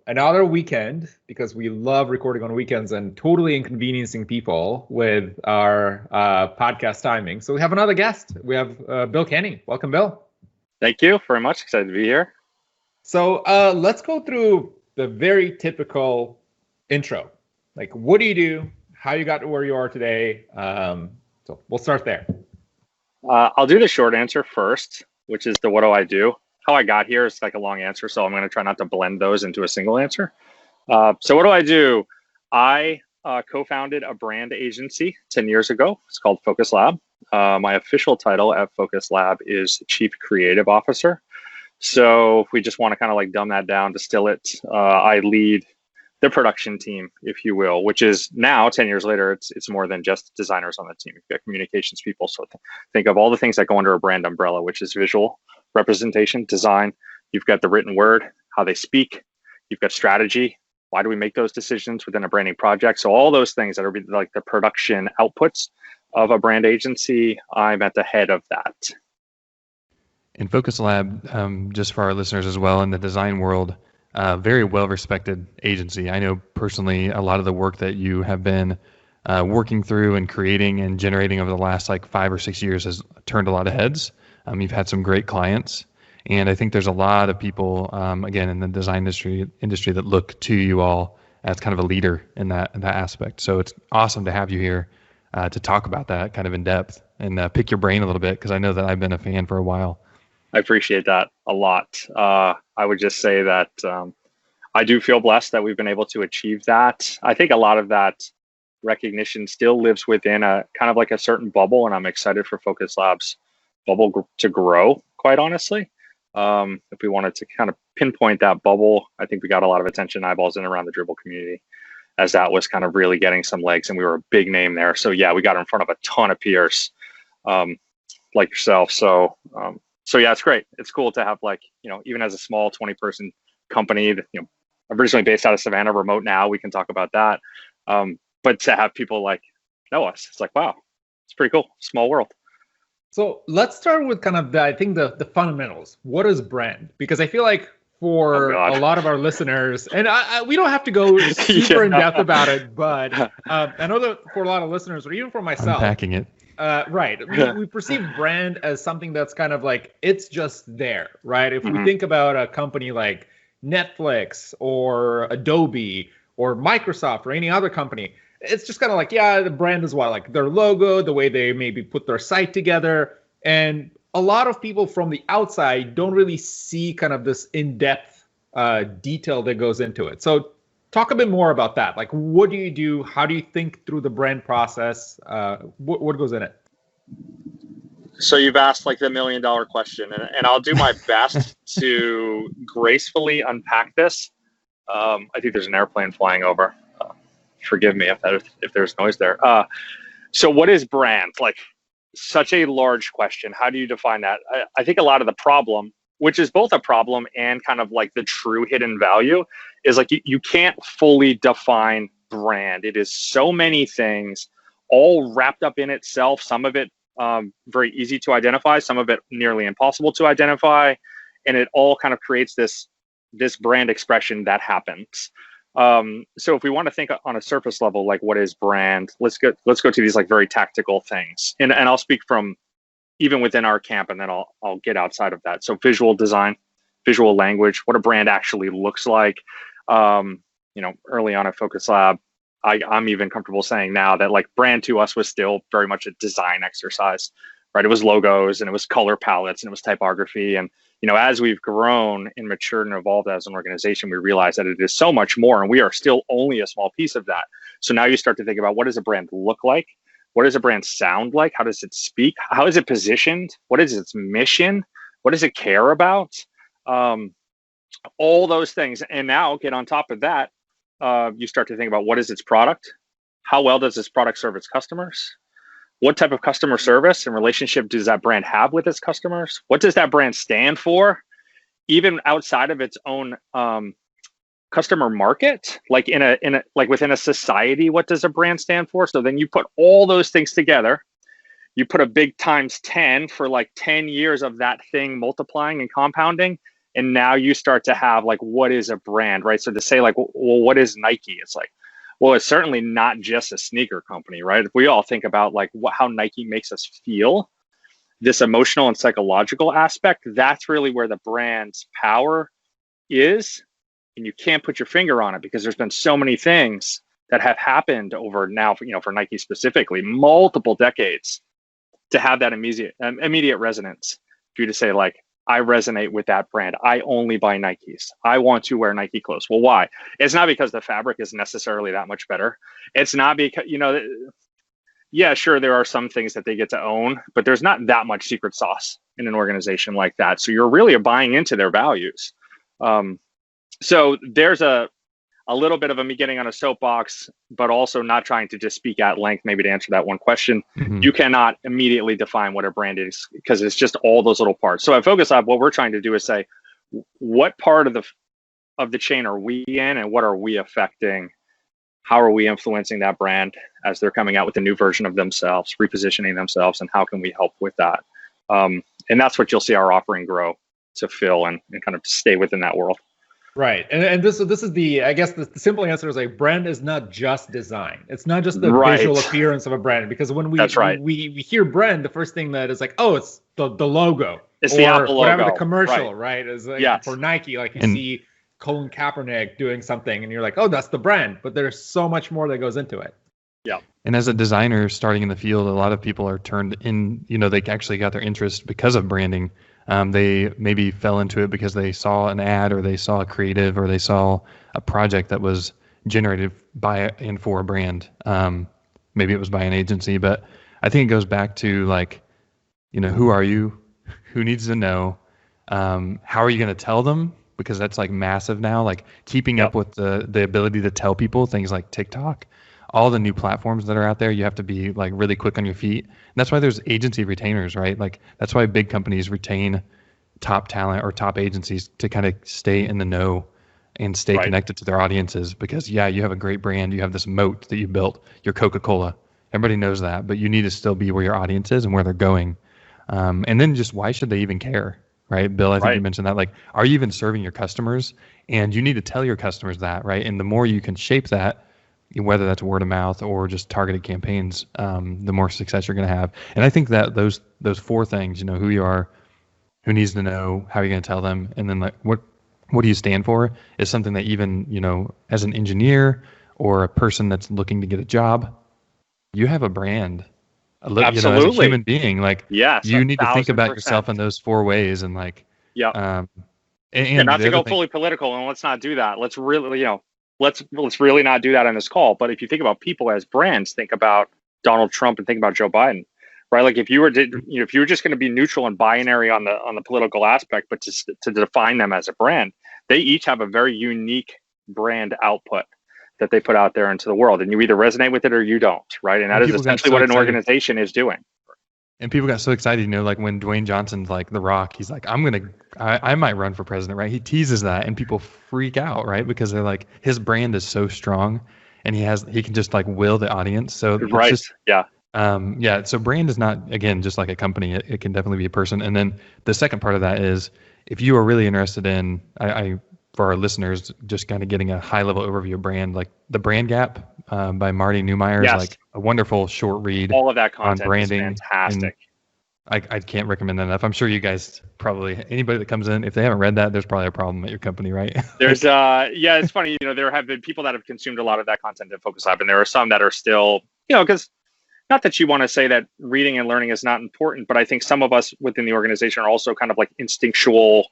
another weekend, because we love recording on weekends and totally inconveniencing people with our podcast timing. So we have another guest. We have Bill Kenney. Welcome, Bill. Thank you very much. Excited to be here. So let's go through the very typical intro. Like, what do you do? How you got to where you are today? So we'll start there. I'll do the short answer first, which is the what do I do? How I got here is like a long answer, so I'm going to try not to blend those into a single answer. So what do I do? I co-founded a brand agency 10 years ago. It's called Focus Lab. My official title at Focus Lab is Chief Creative Officer. So if we just want to kind of like dumb that down, distill it, I lead the production team, if you will, which is now 10 years later, it's more than just designers on the team. You've got communications people. So think of all the things that go under a brand umbrella, which is visual, representation, design. You've got the written word, how they speak. You've got strategy. Why do we make those decisions within a branding project? So all those things that are like the production outputs of a brand agency, I'm at the head of that. In Focus Lab, just for our listeners as well, in the design world, very well-respected agency. I know personally a lot of the work that you have been working through and creating and generating over the last like 5 or 6 years has turned a lot of heads. You've had some great clients, and I think there's a lot of people, again, in the design industry that look to you all as kind of a leader in that aspect. So it's awesome to have you here to talk about that kind of in depth and pick your brain a little bit, because I know that I've been a fan for a while. I appreciate that a lot. I would just say that I do feel blessed that we've been able to achieve that. I think a lot of that recognition still lives within a kind of like a certain bubble, and I'm excited for Focus Labs bubble to grow, quite honestly. If we wanted to kind of pinpoint that bubble, I think we got a lot of attention, eyeballs in around the Dribble community, as that was kind of really getting some legs, and we were a big name there. So yeah, we got in front of a ton of peers like yourself. So yeah, it's great. It's cool to have, like, even as a small 20-person company that, originally based out of Savannah, remote now, we can talk about that. But to have people like know us, it's like, wow, it's pretty cool. Small world. So let's start with kind of the fundamentals. What is brand? Because I feel like for a lot of our listeners, and we don't have to go super in depth about it, but I know that for a lot of listeners, or even for myself, unpacking it. Right. We perceive brand as something that's kind of like, it's just there, right? If we think about a company like Netflix or Adobe or Microsoft or any other company, it's just kind of like, yeah, the brand is what, like their logo, the way they maybe put their site together. And a lot of people from the outside don't really see kind of this in-depth detail that goes into it. So talk a bit more about that. Like, what do you do? How do you think through the brand process? What goes in it? So you've asked like the $1 million question, and I'll do my best to gracefully unpack this. I think there's an airplane flying over. Forgive me if there's noise there. So what is brand? Like, such a large question. How do you define that? I think a lot of the problem, which is both a problem and kind of like the true hidden value, is like you can't fully define brand. It is so many things all wrapped up in itself. Some of it very easy to identify, some of it nearly impossible to identify, and it all kind of creates this brand expression that happens. So if we want to think on a surface level, like what is brand, let's go to these like very tactical things, and I'll speak from even within our camp, and then I'll get outside of that. So visual design, visual language, what a brand actually looks like. Early on at Focus Lab, I'm even comfortable saying now that like brand to us was still very much a design exercise, right? It was logos and it was color palettes and it was typography. And, as we've grown and matured and evolved as an organization, we realize that it is so much more, and we are still only a small piece of that. So now you start to think about, what does a brand look like? What does a brand sound like? How does it speak? How is it positioned? What is its mission? What does it care about? All those things. And now get on top of that, you start to think about, what is its product? How well does this product serve its customers? What type of customer service and relationship does that brand have with its customers? What does that brand stand for? Even outside of its own customer market, like like within a society, what does a brand stand for? So then you put all those things together, you put a big times 10 for like 10 years of that thing multiplying and compounding, And now you start to have like, what is a brand, right? So to say like, well, what is Nike? It's like, well, it's certainly not just a sneaker company, right? If we all think about like how Nike makes us feel, this emotional and psychological aspect, that's really where the brand's power is. And you can't put your finger on it because there's been so many things that have happened over now, for Nike specifically, multiple decades, to have that immediate resonance for you to say like, I resonate with that brand. I only buy Nikes. I want to wear Nike clothes. Well, why? It's not because the fabric is necessarily that much better. It's not because, yeah, sure, there are some things that they get to own, but there's not that much secret sauce in an organization like that. So you're really buying into their values. So there's a little bit of me getting on a soapbox, but also not trying to just speak at length, maybe to answer that one question. Mm-hmm. You cannot immediately define what a brand is because it's just all those little parts. So at Focus Lab, what we're trying to do is say, what part of the chain are we in and what are we affecting? How are we influencing that brand as they're coming out with a new version of themselves, repositioning themselves, and how can we help with that? And that's what you'll see our offering grow to fill and kind of stay within that world. Right. And this is I guess the simple answer is like brand is not just design. It's not just the visual appearance of a brand, because when we hear brand, the first thing that is like, oh, it's the logo. It's the Apple logo. Whatever the commercial, right? Is like for Nike, like you see Colin Kaepernick doing something and you're like, oh, that's the brand. But there's so much more that goes into it. Yeah. And as a designer starting in the field, a lot of people are turned in, they actually got their interest because of branding. They maybe fell into it because they saw an ad or they saw a creative or they saw a project that was generated by and for a brand. Maybe it was by an agency, but I think it goes back to like, who are you? Who needs to know? How are you going to tell them? Because that's like massive now, like keeping up with the ability to tell people things like TikTok, all the new platforms that are out there. You have to be like really quick on your feet. And that's why there's agency retainers, right? Like that's why big companies retain top talent or top agencies to kind of stay in the know and stay connected to their audiences, because you have a great brand. You have this moat that you built. You're Coca-Cola. Everybody knows that, but you need to still be where your audience is and where they're going. And then just why should they even care? Right, Bill, I think you mentioned that. Like, are you even serving your customers? And you need to tell your customers that, right? And the more you can shape that, whether that's word of mouth or just targeted campaigns, the more success you're going to have. And I think that those four things, who you are, who needs to know, how you're going to tell them, and then like what do you stand for, is something that even, as an engineer or a person that's looking to get a job, you have a brand. Absolutely. As a human being, like you need to think about 1,000%. yourself in those four ways, and like, and not to go fully political, and let's not do that. Let's really, let's really not do that on this call. But if you think about people as brands, think about Donald Trump and think about Joe Biden, right? Like if you were just going to be neutral and binary on the political aspect, but to define them as a brand, they each have a very unique brand output that they put out there into the world, and you either resonate with it or you don't, right? And that is essentially what an organization is doing. And people got so excited, like when Dwayne Johnson's like The Rock, he's like, I might run for president, right? He teases that and people freak out, right? Because they're like, his brand is so strong and he can just like will the audience. So so brand is not, again, just like a company, it can definitely be a person. And then the second part of that is, if you are really interested in, for our listeners, just kind of getting a high level overview of brand, like The Brand Gap by Marty Neumeier is like a wonderful short read. All of that content on branding is fantastic. I can't recommend that enough. I'm sure you guys anybody that comes in, if they haven't read that, there's probably a problem at your company, right? There's it's funny, there have been people that have consumed a lot of that content at Focus Lab, and there are some that are still, because not that you want to say that reading and learning is not important, but I think some of us within the organization are also kind of like instinctual,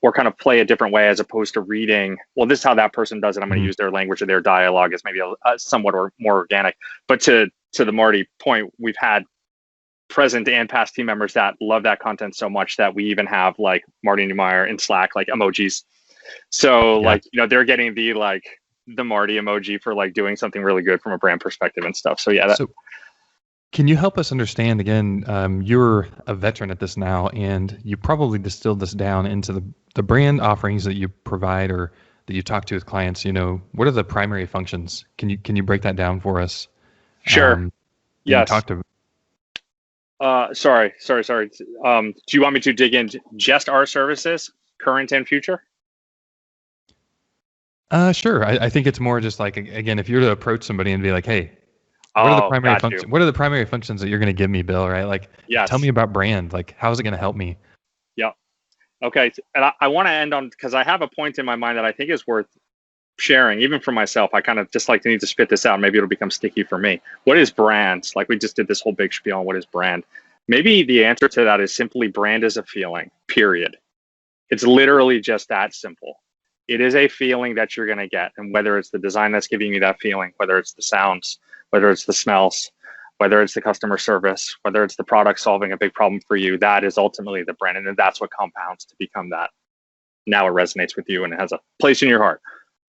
or kind of play a different way as opposed to reading, well, this is how that person does it. I'm going to use their language or their dialogue as maybe a somewhat or more organic. But to the Marty point, we've had present and past team members that love that content so much that we even have like Marty Neumeier in Slack, like emojis. So they're getting the Marty emoji for like doing something really good from a brand perspective and stuff. So So can you help us understand, again, you're a veteran at this now, and you probably distilled this down into the brand offerings that you provide or that you talk to with clients. What are the primary functions? Can you break that down for us? Sure. Yes. Talk to. Sorry. Do you want me to dig into just our services? current and future? Sure. I think it's more just like, again, if you're to approach somebody and be like, hey, what are the primary functions that you're going to give me, Bill? Right? Like, yes. Tell me about brand. Like, how is it going to help me? Yeah. Okay. And I want to end on, because I have a point in my mind that I think is worth sharing, even for myself. I kind of just like to need to spit this out. Maybe it'll become sticky for me. What is brand? Like, we just did this whole big spiel on what is brand. Maybe the answer to that is simply brand is a feeling, period. It's literally just that simple. It is a feeling that you're going to get. And whether it's the design that's giving you that feeling, whether it's the sounds, whether it's the smells, whether it's the customer service, whether it's the product solving a big problem for you, that is ultimately the brand. And that's what compounds to become that. Now it resonates with you and it has a place in your heart.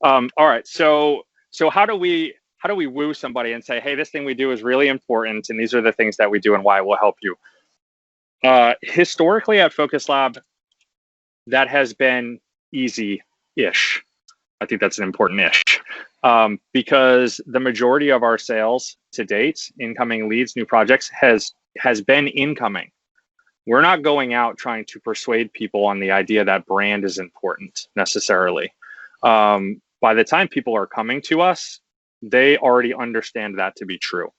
All right. So how do we woo somebody and say, hey, this thing we do is really important, and these are the things that we do and why it will help you? Historically at Focus Lab, that has been easy-ish. I think that's an important ish, because the majority of our sales to date, incoming leads, new projects, has been incoming. We're not going out trying to persuade people on the idea that brand is important necessarily. By the time people are coming to us, they already understand that to be true.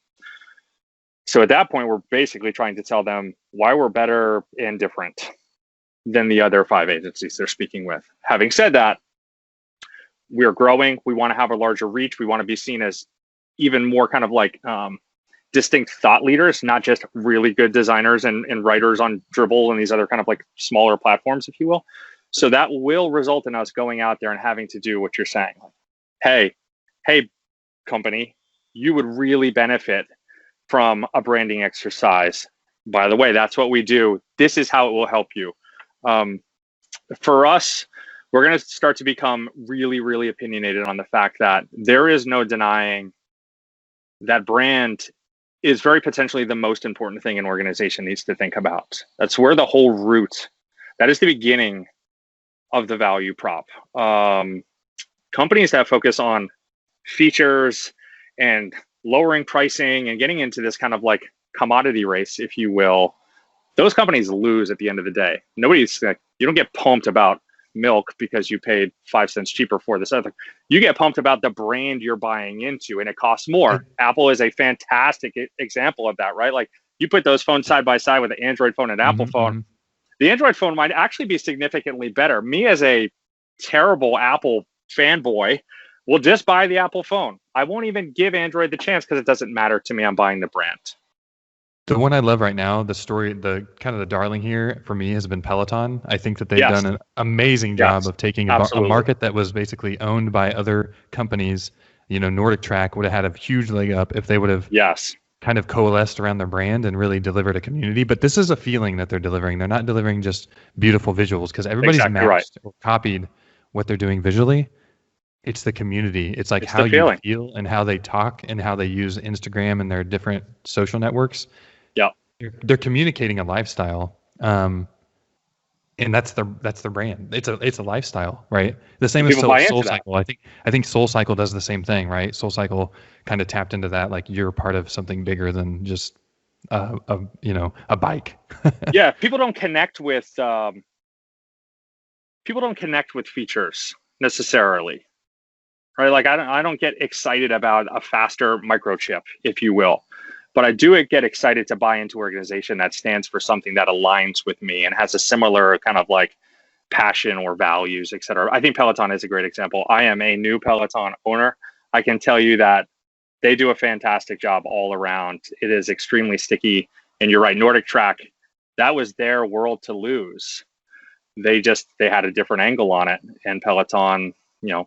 So at that point, we're basically trying to tell them why we're better and different than the other 5 agencies they're speaking with. Having said that, we're growing. We want to have a larger reach. We want to be seen as even more kind of like distinct thought leaders, not just really good designers and writers on Dribbble and these other kind of like smaller platforms, if you will. So that will result in us going out there and having to do what you're saying. Hey, company, you would really benefit from a branding exercise. By the way, that's what we do. This is how it will help you. For us, we're going to start to become really, really opinionated on the fact that there is no denying that brand is very potentially the most important thing an organization needs to think about. That's where the whole root, that is the beginning of the value prop. Companies that focus on features and lowering pricing and getting into this kind of like commodity race, if you will, those companies lose at the end of the day. Nobody's like, you don't get pumped about milk because you paid 5 cents cheaper for this other. You get pumped about the brand you're buying into, and it costs more. Apple is a fantastic example of that, right? Like, you put those phones side by side with an Android phone and an Apple phone. The Android phone might actually be significantly better. Me as a terrible Apple fanboy will just buy the Apple phone. I won't even give Android the chance because it doesn't matter to me. I'm buying the brand. The one I love right now, the story, the kind of the darling here for me has been Peloton. I think that they've done an amazing job of taking a market that was basically owned by other companies. You know, Nordic Track would have had a huge leg up if they would have kind of coalesced around their brand and really delivered a community. But this is a feeling that they're delivering. They're not delivering just beautiful visuals, because everybody's matched or copied what they're doing visually. It's the community. It's like how you feel and how they talk and how they use Instagram and their different social networks. Yeah, they're communicating a lifestyle, and that's their brand. It's a lifestyle, right? The same as SoulCycle. I think SoulCycle does the same thing, right? SoulCycle kind of tapped into that, like you're part of something bigger than just a bike. Yeah, people don't connect with features necessarily, right? Like I don't get excited about a faster microchip, if you will. But I do get excited to buy into an organization that stands for something that aligns with me and has a similar kind of like passion or values, et cetera. I think Peloton is a great example. I am a new Peloton owner. I can tell you that they do a fantastic job all around. It is extremely sticky. And you're right, Nordic Track, that was their world to lose. They had a different angle on it. And Peloton, now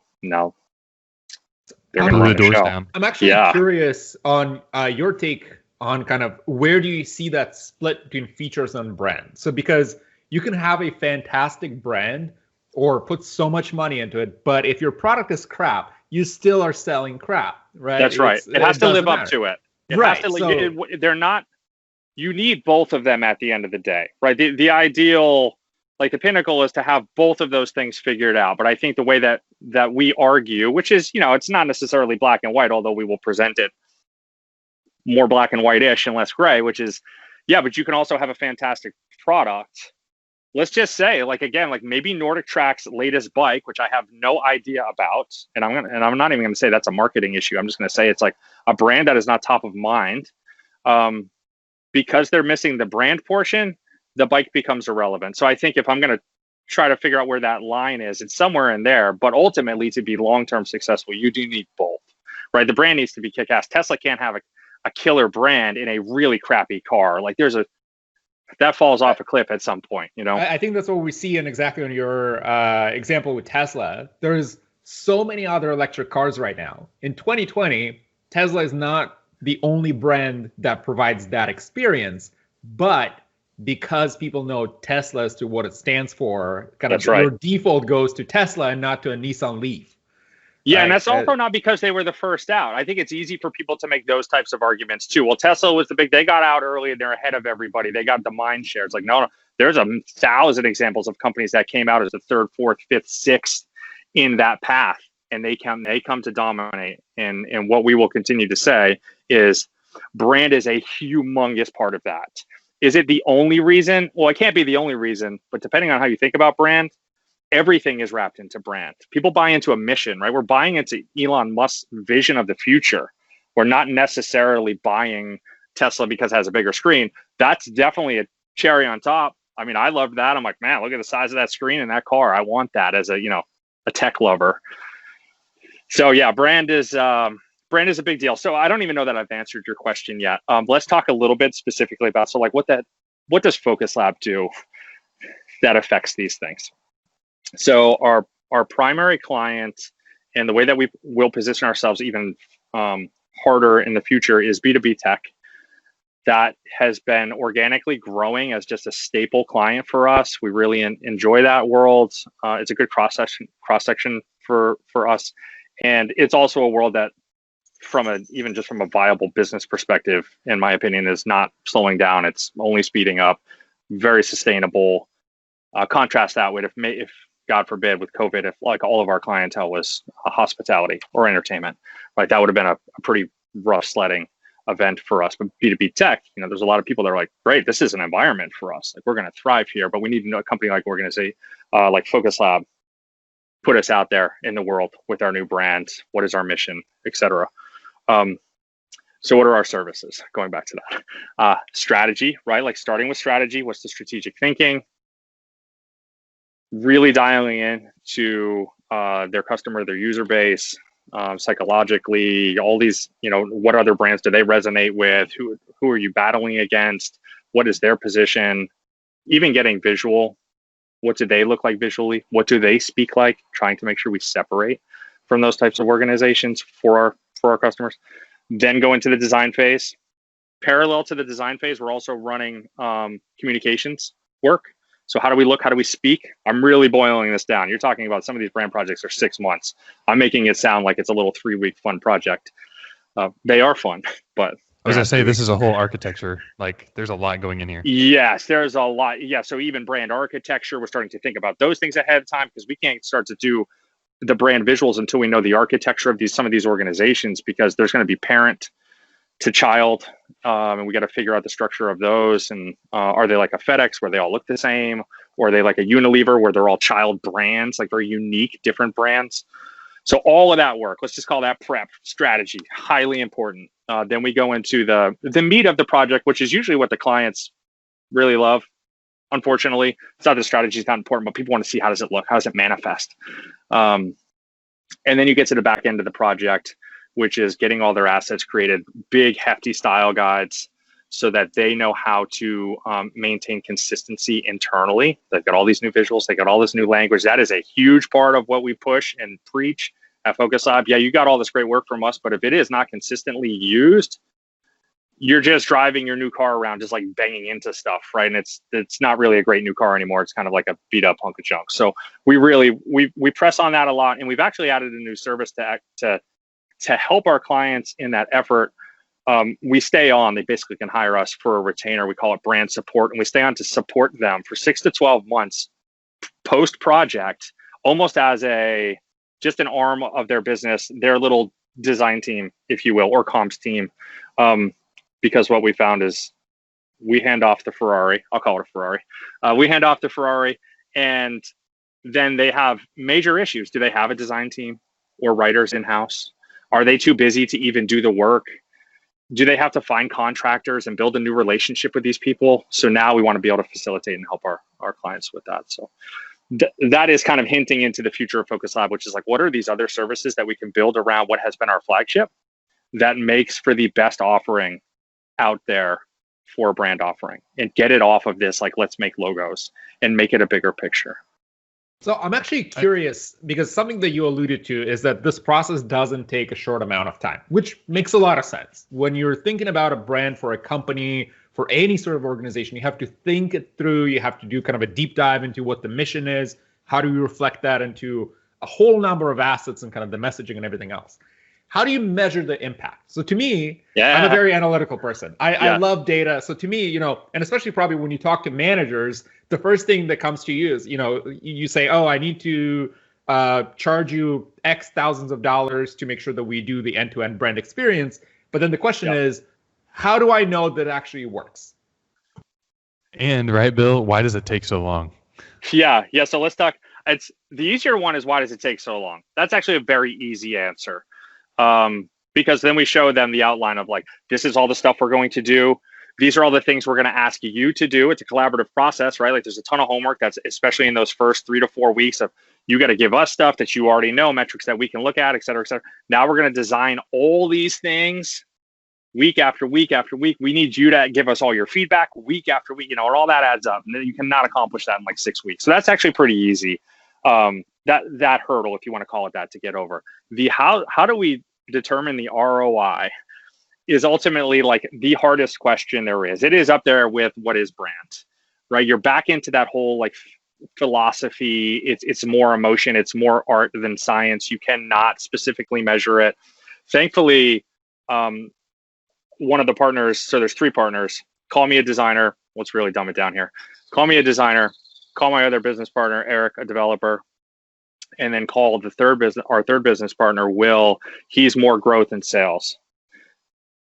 they're going to run the show. Down. I'm actually curious on your take on kind of where do you see that split between features and brand? So because you can have a fantastic brand or put so much money into it, but if your product is crap, you still are selling crap, right? That's right. It has to live up to it. They're not. You need both of them at the end of the day, right? The ideal, like the pinnacle, is to have both of those things figured out. But I think the way that we argue, which is, it's not necessarily black and white, although we will present it more black and white-ish and less gray, which is, but you can also have a fantastic product let's just say, like, again, like maybe Nordic Track's latest bike, which I have no idea about, and I'm not even going to say that's a marketing issue. I'm just going to say it's like a brand that is not top of mind. Because they're missing the brand portion, the bike becomes irrelevant. So I think if I'm going to try to figure out where that line is, it's somewhere in there. But ultimately, to be long-term successful, you do need both, right? The brand needs to be kick-ass. Tesla can't have a killer brand in a really crappy car. Like that falls off a cliff at some point, you know? I think that's what we see in exactly on your example with Tesla. There's so many other electric cars right now. In 2020, Tesla is not the only brand that provides that experience, but because people know Tesla as to what it stands for, your default goes to Tesla and not to a Nissan Leaf. Yeah, and that's also not because they were the first out. I think it's easy for people to make those types of arguments too. Well, Tesla was they got out early and they're ahead of everybody. They got the mind share. It's like, no, there's 1,000 examples of companies that came out as the third, fourth, fifth, sixth in that path, and they come to dominate. And what we will continue to say is brand is a humongous part of that. Is it the only reason? Well, it can't be the only reason, but depending on how you think about brand, everything is wrapped into brand. People buy into a mission, right? We're buying into Elon Musk's vision of the future. We're not necessarily buying Tesla because it has a bigger screen. That's definitely a cherry on top. I mean, I love that. I'm like, man, look at the size of that screen in that car. I want that as a tech lover. So yeah, brand is a big deal. So I don't even know that I've answered your question yet. Let's talk a little bit specifically about, so like what does Focus Lab do that affects these things? So our primary client, and the way that we will position ourselves even harder in the future, is B2B tech. That has been organically growing as just a staple client for us. We really enjoy that world. It's a good cross section for us, and it's also a world that, even just from a viable business perspective, in my opinion, is not slowing down. It's only speeding up. Very sustainable. Contrast that with if God forbid, with COVID, if like all of our clientele was hospitality or entertainment, right? That would have been a pretty rough sledding event for us. But B2B tech, there's a lot of people that are like, great, this is an environment for us. Like, we're going to thrive here, but we need to know a company like like Focus Lab, put us out there in the world with our new brand. What is our mission, etc. So what are our services? Going back to that, strategy, right? Like starting with strategy, what's the strategic thinking? Really dialing in to their customer, their user base, psychologically, all these, what other brands do they resonate with? Who are you battling against? What is their position? Even getting visual. What do they look like visually? What do they speak like? Trying to make sure we separate from those types of organizations for our customers. Then go into the design phase. Parallel to the design phase, we're also running communications work. So how do we look? How do we speak? I'm really boiling this down. You're talking about some of these brand projects are 6 months. I'm making it sound like it's a little 3-week fun project. They are fun, but I was gonna say this is a whole architecture. Like, there's a lot going in here. Yes, there's a lot. Yeah, so even brand architecture, we're starting to think about those things ahead of time, because we can't start to do the brand visuals until we know the architecture of some of these organizations, because there's going to be parent to child, and we got to figure out the structure of those. And are they like a FedEx where they all look the same, or are they like a Unilever where they're all child brands, like very unique, different brands? So all of that work, let's just call that prep strategy, highly important. Then we go into the meat of the project, which is usually what the clients really love. Unfortunately, it's not that strategy is not important, but people want to see, how does it look? How does it manifest? And then you get to the back end of the project, which is getting all their assets created, big, hefty style guides, so that they know how to maintain consistency internally. They've got all these new visuals, they got all this new language. That is a huge part of what we push and preach at Focus Lab. Yeah, you got all this great work from us, but if it is not consistently used, you're just driving your new car around, just like banging into stuff, right? And it's not really a great new car anymore. It's kind of like a beat up hunk of junk. So we press on that a lot, and we've actually added a new service to help our clients in that effort. We stay on. They basically can hire us for a retainer. We call it brand support, and we stay on to support them for 6 to 12 months post project, almost as just an arm of their business, their little design team, if you will, or comms team. Because what we found is we hand off the Ferrari. I'll call it a Ferrari. We hand off the Ferrari, and then they have major issues. Do they have a design team or writers in-house? Are they too busy to even do the work? Do they have to find contractors and build a new relationship with these people? So now we want to be able to facilitate and help our clients with that. So that is kind of hinting into the future of Focus Lab, which is like, what are these other services that we can build around what has been our flagship that makes for the best offering out there for a brand offering, and get it off of this, like, let's make logos and make it a bigger picture. So I'm actually curious, because something that you alluded to is that this process doesn't take a short amount of time, which makes a lot of sense. When you're thinking about a brand for a company, for any sort of organization, you have to think it through. You have to do kind of a deep dive into what the mission is. How do you reflect that into a whole number of assets and kind of the messaging and everything else? How do you measure the impact? So to me, I'm a very analytical person. I love data. So to me, and especially probably when you talk to managers, the first thing that comes to you is, you say, oh, I need to charge you X thousands of dollars to make sure that we do the end-to-end brand experience. But then the question is, how do I know that it actually works? And right, Bill, why does it take so long? Yeah. So let's talk. It's the easier one is, why does it take so long? That's actually a very easy answer. Because then we show them the outline of, like, this is all the stuff we're going to do. These are all the things we're going to ask you to do. It's a collaborative process, right? Like, there's a ton of homework that's, especially in those first 3 to 4 weeks of, you got to give us stuff that you already know, metrics that we can look at, et cetera, et cetera. Now we're going to design all these things week after week after week. We need you to give us all your feedback week after week, and all that adds up. And you cannot accomplish that in like 6 weeks. So that's actually pretty easy. That hurdle, if you want to call it that, to get over. The how do we determine the ROI is ultimately like the hardest question there is. It is up there with what is brand, right? You're back into that whole like philosophy. It's more emotion. It's more art than science. You cannot specifically measure it. Thankfully, one of the partners, so there's 3 partners, call me a designer. Let's really dumb it down here. Call me a designer, call my other business partner, Eric, a developer, and then call our third business partner, Will. He's more growth and sales.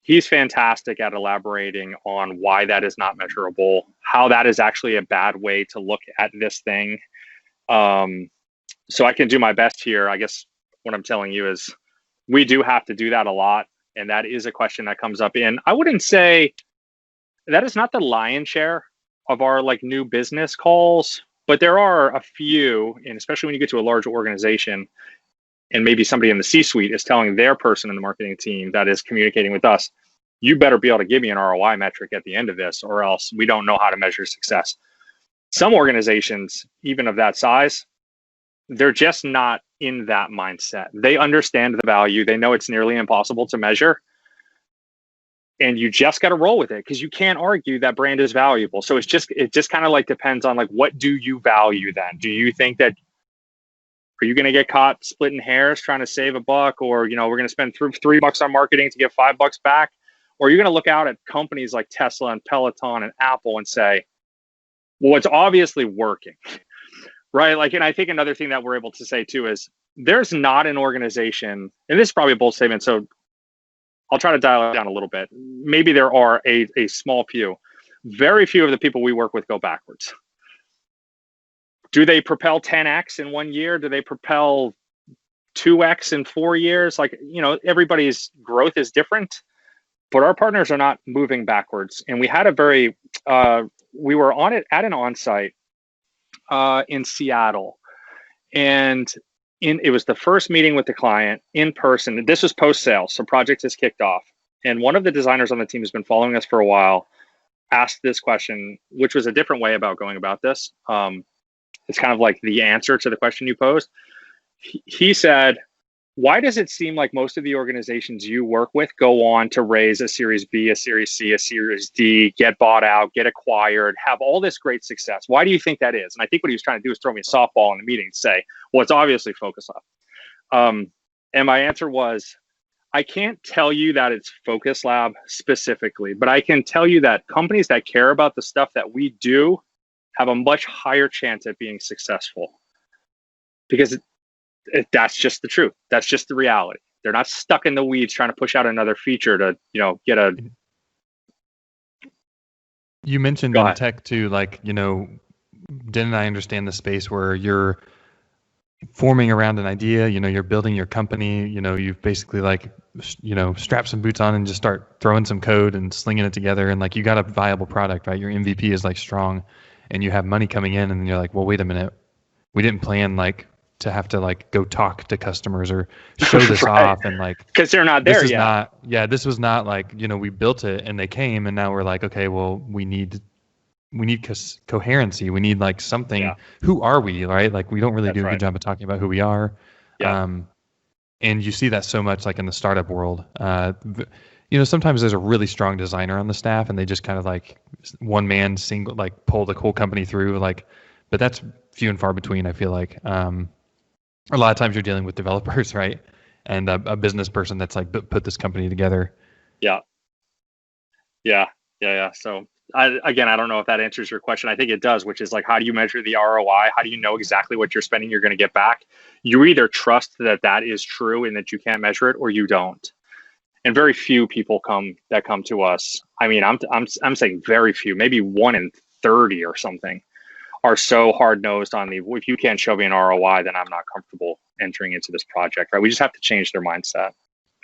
He's fantastic at elaborating on why that is not measurable, how that is actually a bad way to look at this thing. So I can do my best here. I guess what I'm telling you is, we do have to do that a lot. And that is a question that comes up in, I wouldn't say that is not the lion's share of our like new business calls, but there are a few, and especially when you get to a large organization and maybe somebody in the C-suite is telling their person in the marketing team that is communicating with us, you better be able to give me an ROI metric at the end of this, or else we don't know how to measure success. Some organizations, even of that size, they're just not in that mindset. They understand the value. They know it's nearly impossible to measure. And you just got to roll with it, because you can't argue that brand is valuable. So it just kind of like depends on like, what do you value then? Do you think that, are you going to get caught splitting hairs trying to save $1, or, we're going to spend $3 on marketing to get $5 back? Or are you going to look out at companies like Tesla and Peloton and Apple and say, well, it's obviously working. Right. Like, and I think another thing that we're able to say too is, there's not an organization, and this is probably a bold statement, so I'll try to dial it down a little bit. Maybe there are a small few. Very few of the people we work with go backwards. Do they propel 10x in 1 year? Do they propel 2x in 4 years? Like, everybody's growth is different, but our partners are not moving backwards. And we had we were on it at an onsite in Seattle, and it was the first meeting with the client in person. This was post-sales, so project has kicked off, and one of the designers on the team has been following us for a while, asked this question, which was a different way about going about this. It's kind of like the answer to the question you posed. He said, why does it seem like most of the organizations you work with go on to raise a Series B, a Series C, a Series D, get bought out, get acquired, have all this great success? Why do you think that is? And I think what he was trying to do is throw me a softball in the meeting to say, well, it's obviously Focus Lab. And my answer was, I can't tell you that it's Focus Lab specifically, but I can tell you that companies that care about the stuff that we do have a much higher chance at being successful, because that's just the truth. That's just the reality. They're not stuck in the weeds trying to push out another feature to, get a You mentioned Go in ahead. tech too, like, didn't I understand the space where you're forming around an idea, you're building your company, you've basically like, strap some boots on and just start throwing some code and slinging it together. And like, you got a viable product, right? Your MVP is like strong and you have money coming in and you're like, well, wait a minute. We didn't plan like to have to like go talk to customers or show this Right. off. And like, Because they're not this there is yet. not, yeah, this was not like, we built it and they came and now we're like, okay, well, we need coherency. We need like something. Yeah. Who are we, right? Like we don't really That's do a right. good job of talking about who we are. Yeah. And you see that so much like in the startup world. Sometimes there's a really strong designer on the staff and they just kind of like one man single, like pull the whole company through, like, but that's few and far between, I feel like. A lot of times you're dealing with developers, right? And a business person that's like put this company together. Yeah. So I don't know if that answers your question. I think it does, which is like, how do you measure the ROI? How do you know exactly what you're spending you're going to get back? You either trust that is true and that you can't measure it, or you don't. And very few people come to us. I mean, I'm saying very few, maybe 1 in 30 or something, are so hard nosed on if you can't show me an ROI, then I'm not comfortable entering into this project. Right? We just have to change their mindset.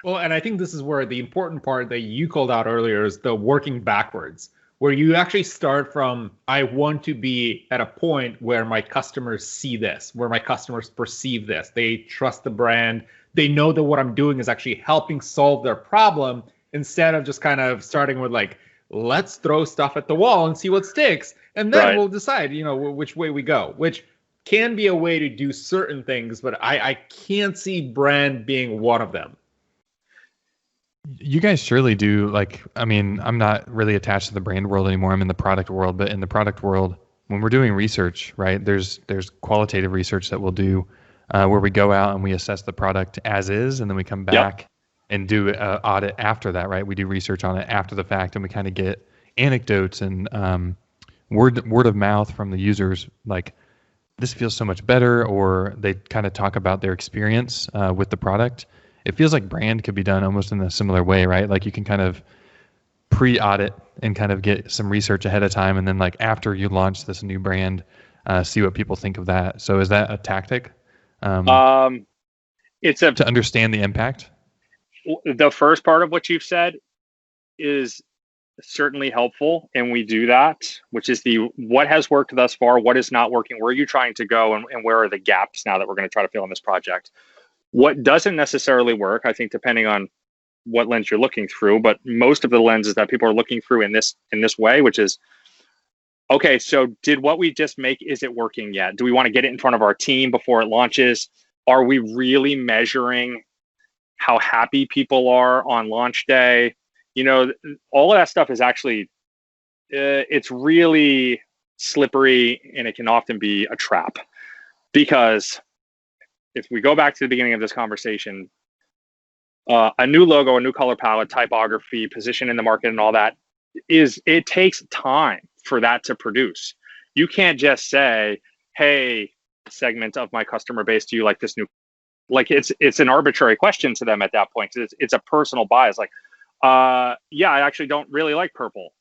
Well, and I think this is where the important part that you called out earlier is the working backwards, where you actually start from, I want to be at a point where my customers see this, where my customers perceive this. They trust the brand. They know that what I'm doing is actually helping solve their problem, instead of just kind of starting with like, let's throw stuff at the wall and see what sticks. And then we'll decide, which way we go, which can be a way to do certain things, but I can't see brand being one of them. You guys surely do. Like, I mean, I'm not really attached to the brand world anymore. I'm in the product world, but in the product world, when we're doing research, right, there's qualitative research that we'll do where we go out and we assess the product as is, and then we come back and do an audit after that, right? We do research on it after the fact, and we kind of get anecdotes and word of mouth from the users, like, this feels so much better, or they kind of talk about their experience with the product. It feels like brand could be done almost in a similar way, right? Like you can kind of pre-audit and kind of get some research ahead of time, and then like after you launch this new brand, see what people think of that. So is that a tactic? It's to understand the impact. The first part of what you've said is certainly helpful, and we do that, which is what has worked thus far, what is not working, where are you trying to go, and where are the gaps now that we're going to try to fill in this project. What doesn't necessarily work, I think, depending on what lens you're looking through, but most of the lenses that people are looking through in this way, which is, okay, so did what we just make, is it working yet? Do we want to get it in front of our team before it launches? Are we really measuring how happy people are on launch day? All of that stuff is actually, it's really slippery, and it can often be a trap, because if we go back to the beginning of this conversation, a new logo, a new color palette, typography, position in the market, and all that, it takes time for that to produce. You can't just say, hey, segment of my customer base, do you like this new? Like it's an arbitrary question to them at that point. It's a personal bias. Like, yeah, I actually don't really like purple.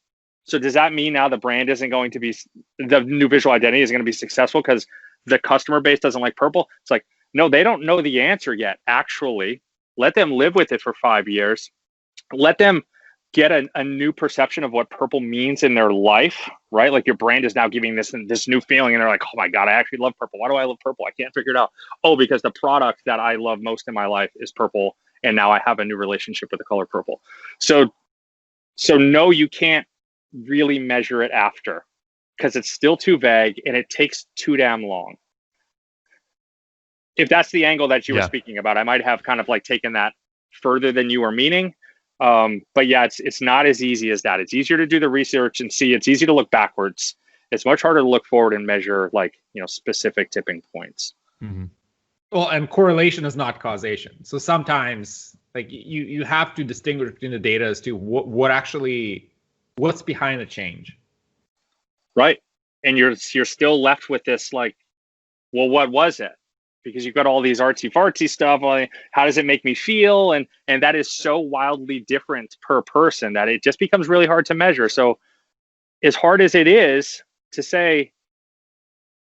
So does that mean now the brand isn't going to be, the new visual identity is going to be successful because the customer base doesn't like purple? It's like, no, they don't know the answer yet. Actually, let them live with it for 5 years. Let them get a new perception of what purple means in their life, right? Like your brand is now giving this new feeling, and they're like, oh my God, I actually love purple. Why do I love purple? I can't figure it out. Oh, because the product that I love most in my life is purple, and now I have a new relationship with the color purple. So no, you can't really measure it after, because it's still too vague and it takes too damn long. If that's the angle that you were speaking about, I might have kind of like taken that further than you were meaning. But yeah, it's not as easy as that. It's easier to do the research and see. It's easy to look backwards. It's much harder to look forward and measure like, specific tipping points. Mm-hmm. Well, and correlation is not causation. So sometimes like you have to distinguish between the data as to what's behind the change. Right. And you're still left with this like, well, what was it? Because you've got all these artsy fartsy stuff. Like, how does it make me feel? And that is so wildly different per person that it just becomes really hard to measure. So as hard as it is to say,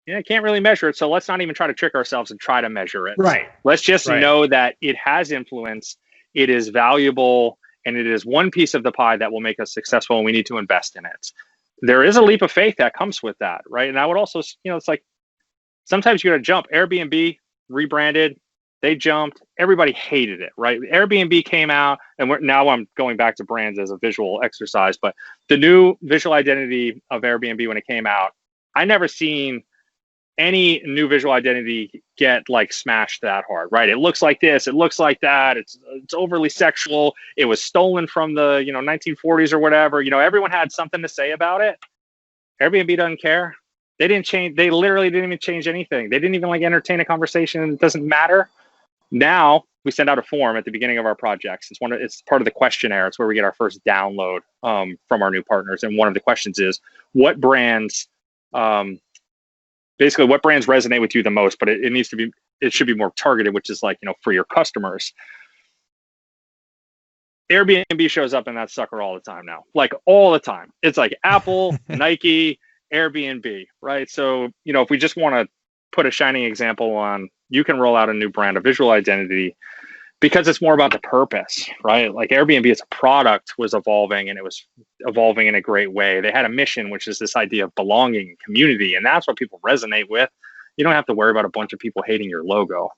yeah, I can't really measure it, so let's not even try to trick ourselves and try to measure it. Right. Let's just Right. know that it has influence, it is valuable, and it is one piece of the pie that will make us successful, and we need to invest in it. There is a leap of faith that comes with that, right? And I would also, it's like sometimes you got to jump. Airbnb rebranded, they jumped. Everybody hated it, right? Airbnb came out, and now I'm going back to brands as a visual exercise, but the new visual identity of Airbnb when it came out, I never seen any new visual identity get like smashed that hard, right? It looks like this, it looks like that, it's overly sexual, it was stolen from the 1940s or whatever. Everyone had something to say about it. Airbnb doesn't care. They didn't change, they literally didn't even change anything. They didn't even like entertain a conversation. It doesn't matter. Now we send out a form at the beginning of our projects. It's part of the questionnaire. It's where we get our first download from our new partners. And one of the questions is, what brands basically what brands resonate with you the most, but it should be more targeted, which is like, for your customers. Airbnb shows up in that sucker all the time now, like all the time. It's like Apple, Nike, Airbnb, right? So, if we just want to put a shining example on, you can roll out a new brand, a visual identity, because it's more about the purpose, right? Like Airbnb as a product was evolving, and it was evolving in a great way. They had a mission, which is this idea of belonging and community. And that's what people resonate with. You don't have to worry about a bunch of people hating your logo.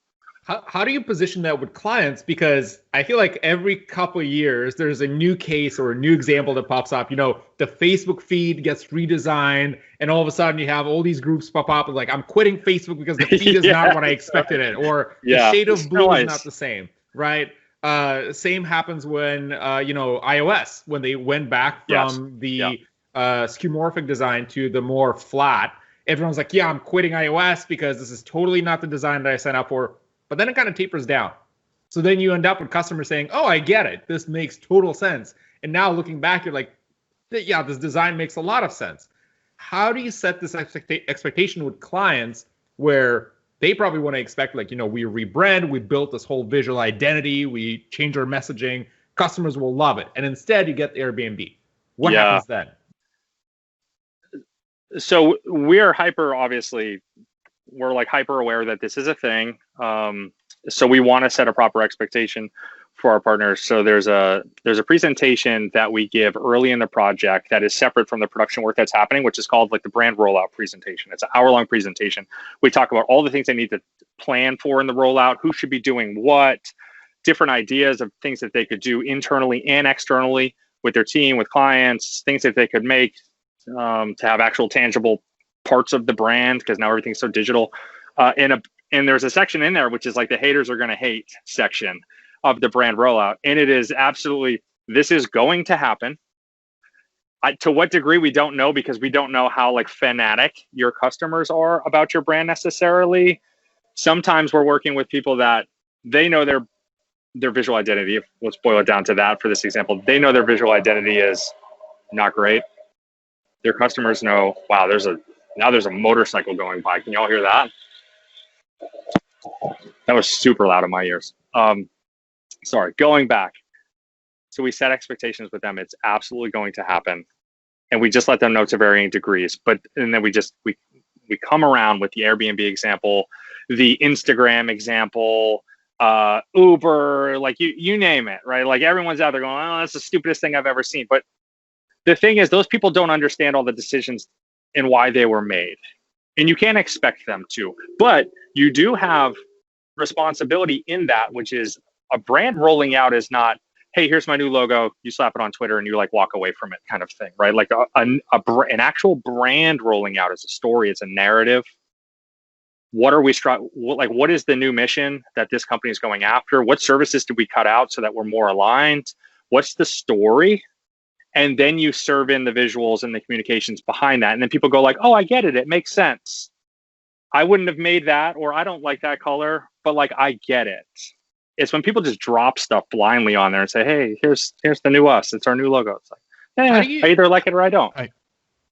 How do you position that with clients? Because I feel like every couple of years, there's a new case or a new example that pops up. The Facebook feed gets redesigned, and all of a sudden you have all these groups pop up like, I'm quitting Facebook because the feed is not what I expected it, or the shade of blue is not the same. Right. Same happens when, iOS, when they went back from the skeuomorphic design to the more flat, everyone's like, yeah, I'm quitting iOS because this is totally not the design that I signed up for. But then it kind of tapers down. So then you end up with customers saying, oh, I get it. This makes total sense. And now looking back, you're like, yeah, this design makes a lot of sense. How do you set this expectation with clients where they probably want to expect, like, we rebrand, we built this whole visual identity, we change our messaging, customers will love it. And instead you get the Airbnb. What happens then? So we're hyper aware that this is a thing. So we want to set a proper expectation for our partners. So there's a presentation that we give early in the project that is separate from the production work that's happening, which is called like the brand rollout presentation. It's an hour-long presentation. We talk about all the things they need to plan for in the rollout, who should be doing what, different ideas of things that they could do internally and externally with their team, with clients, things that they could make to have actual tangible parts of the brand, because now everything's so digital. And there's a section in there which is like the haters are going to hate section of the brand rollout. And it is absolutely, this is going to happen. To what degree, we don't know, because we don't know how like fanatic your customers are about your brand necessarily. Sometimes we're working with people that they know their visual identity. Let's boil it down to that for this example. They know their visual identity is not great. Their customers know, wow, there's a motorcycle going by. Can y'all hear that? That was super loud in my ears. Sorry, going back. So we set expectations with them. It's absolutely going to happen. And we just let them know to varying degrees. And then we come around with the Airbnb example, the Instagram example, Uber, like you name it, right? Like everyone's out there going, oh, that's the stupidest thing I've ever seen. But the thing is, those people don't understand all the decisions and why they were made. And you can't expect them to. But you do have responsibility in that, which is a brand rolling out is not, hey, here's my new logo, you slap it on Twitter and you like walk away from it kind of thing, right? Like an actual brand rolling out is a story, it's a narrative. What are we what is the new mission that this company is going after? What services did we cut out so that we're more aligned? What's the story? And then you serve in the visuals and the communications behind that. And then people go like, oh, I get it. It makes sense. I wouldn't have made that, or I don't like that color, but like, I get it. It's when people just drop stuff blindly on there and say, hey, here's the new us. It's our new logo. It's like, I either like it or I don't.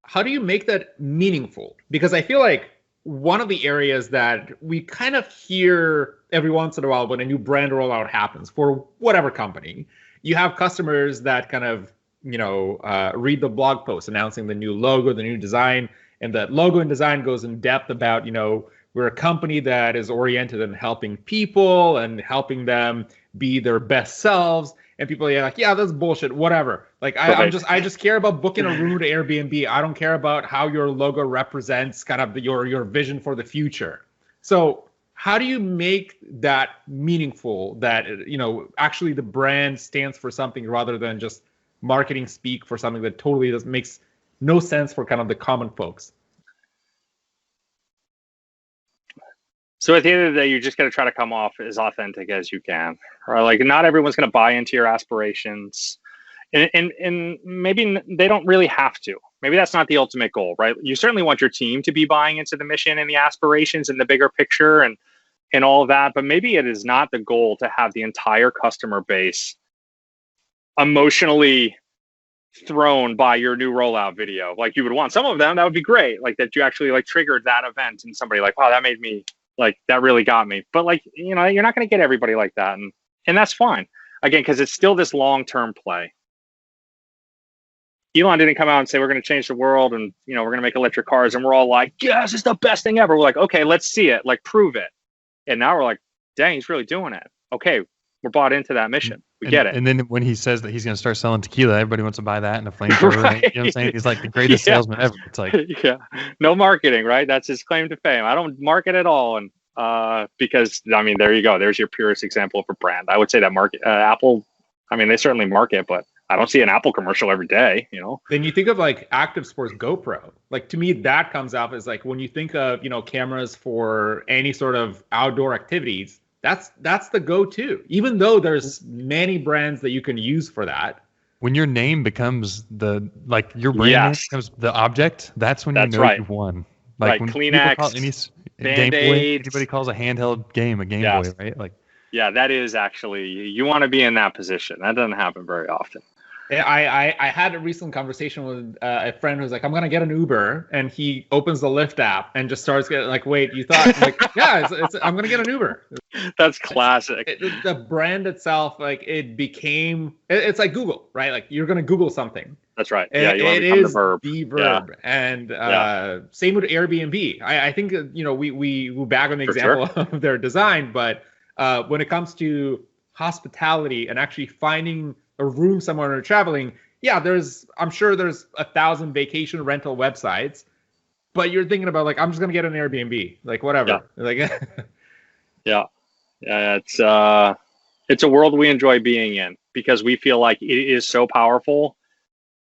How do you make that meaningful? Because I feel like one of the areas that we kind of hear every once in a while when a new brand rollout happens for whatever company, you have customers that kind of read the blog post announcing the new logo, the new design, and that logo and design goes in depth about, we're a company that is oriented in helping people and helping them be their best selves. And people are like, yeah, that's bullshit, whatever. Like, I just care about booking a room to Airbnb. I don't care about how your logo represents kind of your vision for the future. So how do you make that meaningful, that, actually the brand stands for something rather than just marketing speak for something that totally makes no sense for kind of the common folks? So at the end of the day, you just got to try to come off as authentic as you can, right? Like, not everyone's going to buy into your aspirations, and maybe they don't really have to. Maybe that's not the ultimate goal, right? You certainly want your team to be buying into the mission and the aspirations and the bigger picture and all of that, but maybe it is not the goal to have the entire customer base emotionally thrown by your new rollout video. Like, you would want some of them, that would be great, like that you actually like triggered that event and somebody like, wow, that made me, like, that really got me. But like, you're not going to get everybody like that, and that's fine, again, because it's still this long-term play. Elon didn't come out and say, we're going to change the world and we're going to make electric cars, and we're all like, yes, it's the best thing ever. We're like, okay, let's see it, like, prove it. And now we're like, dang, he's really doing it. Okay, we're bought into that mission. We get it. And then when he says that he's going to start selling tequila, everybody wants to buy that and a flamethrower. Right. You know what I'm saying? He's like the greatest salesman ever. It's like, no marketing, right? That's his claim to fame. I don't market at all, and because there you go. There's your purest example of a brand. I would say that Apple. They certainly market, but I don't see an Apple commercial every day. Then you think of like Active Sports GoPro. Like, to me, that comes off as like, when you think of cameras for any sort of outdoor activities, that's the go-to, even though there's many brands that you can use for that. When your name becomes your brand name becomes the object, that's when you've won. Like, when Kleenex, Game Boy, anybody calls a handheld game a Game Boy, right? Like, yeah, that is actually, you want to be in that position. That doesn't happen very often. I had a recent conversation with a friend who's like, I'm going to get an Uber. And he opens the Lyft app and just starts getting like, wait, you thought, like, yeah, I'm going to get an Uber. That's classic. The brand itself, like, it's like Google, right? Like, you're going to Google something. That's right. Yeah, it is the verb. Yeah. And same with Airbnb. I think, we bag on the example of their design, but when it comes to hospitality and actually finding a room somewhere when you're traveling, I'm sure there's 1,000 vacation rental websites, but you're thinking about like, I'm just gonna get an Airbnb, like whatever. Yeah. It's a world we enjoy being in because we feel like it is so powerful,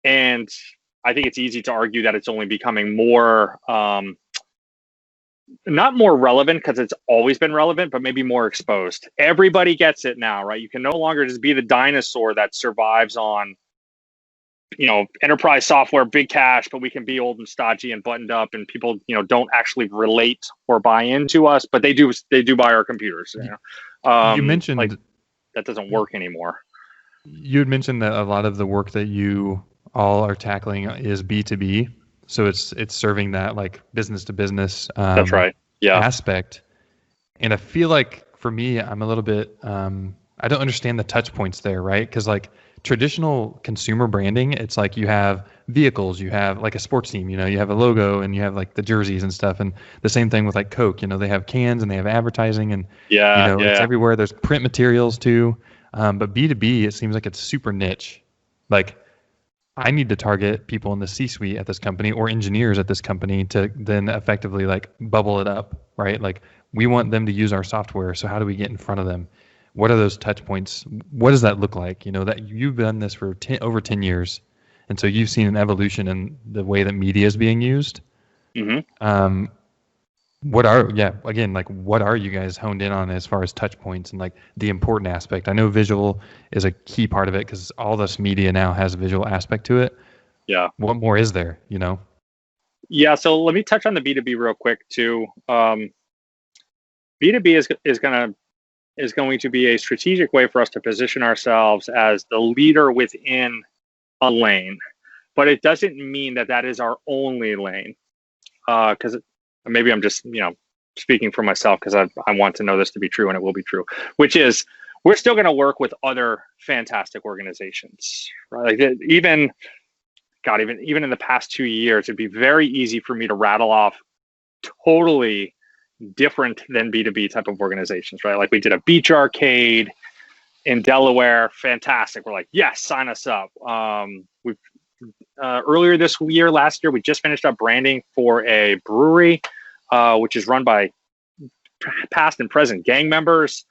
and I think it's easy to argue that it's only becoming more not more relevant, because it's always been relevant, but maybe more exposed. Everybody gets it now, right? You can no longer just be the dinosaur that survives on, enterprise software, big cash, but we can be old and stodgy and buttoned up, and people, don't actually relate or buy into us, but they do buy our computers. You mentioned like, that doesn't work anymore. You had mentioned that a lot of the work that you all are tackling is B2B. So it's serving that like business to business that's right. aspect. And I feel like for me, I'm a little bit, I don't understand the touch points there, right? Because like traditional consumer branding, it's like you have vehicles, you have like a sports team, you have a logo and you have like the jerseys and stuff. And the same thing with like Coke, they have cans and they have advertising and it's everywhere. There's print materials too. But B2B, it seems like it's super niche. Like, I need to target people in the C-suite at this company or engineers at this company to then effectively like bubble it up, right? Like, we want them to use our software. So how do we get in front of them? What are those touch points? What does that look like? That you've done this for over 10 years. And so you've seen an evolution in the way that media is being used. Mm-hmm. What are you guys honed in on as far as touch points and like the important aspect? I know visual is a key part of it because all this media now has a visual aspect to it. Yeah. What more is there, Yeah. So let me touch on the B2B real quick too. B2B is going to be a strategic way for us to position ourselves as the leader within a lane, but it doesn't mean that is our only lane. Because maybe I'm just, speaking for myself because I want to know this to be true, and it will be true, which is we're still going to work with other fantastic organizations, right? Like even in the past 2 years, it'd be very easy for me to rattle off totally different than B2B type of organizations, right? Like we did a beach arcade in Delaware, fantastic. We're like, yes, sign us up. We've earlier last year, we just finished up branding for a brewery, which is run by past and present gang members.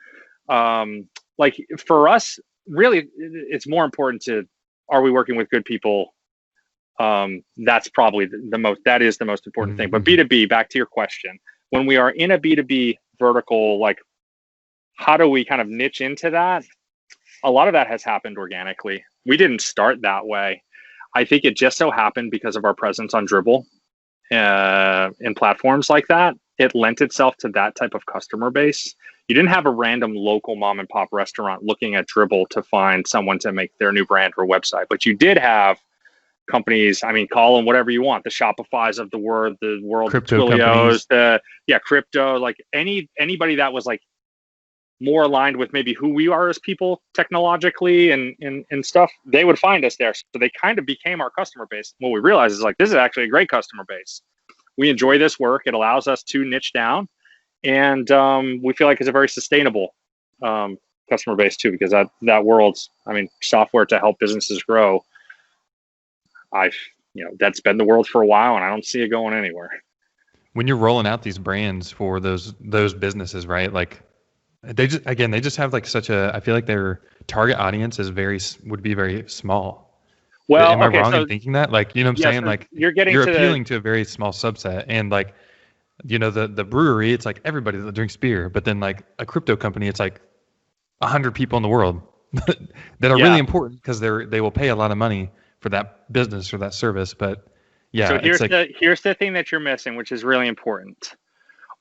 Like for us, really, it's more important to, are we working with good people? That's probably that is the most important thing. But B2B, back to your question, when we are in a B2B vertical, like how do we kind of niche into that? A lot of that has happened organically. We didn't start that way. I think it just so happened because of our presence on Dribbble in platforms like that, it lent itself to that type of customer base. You didn't have a random local mom and pop restaurant looking at Dribbble to find someone to make their new brand or website, but you did have companies, I mean, call them whatever you want, the Shopifys of the world, crypto Twilios, crypto, like anybody that was like more aligned with maybe who we are as people technologically and stuff, they would find us there. So they kind of became our customer base. What we realized is like, this is actually a great customer base. We enjoy this work. It allows us to niche down, and we feel like it's a very sustainable customer base too, because that world's, I mean, software to help businesses grow. That's been the world for a while, and I don't see it going anywhere. When you're rolling out these brands for those businesses, right? Like they just have like such a, I feel like their target audience would be very small. Well, am I wrong in thinking that? Like, you know what I'm saying? So like you're appealing to a very small subset, and like, you know, the brewery, it's like everybody that drinks beer, but then like a crypto company, it's like 100 people in the world that are really important because they will pay a lot of money for that business or that service. But yeah, so here's the thing that you're missing, which is really important.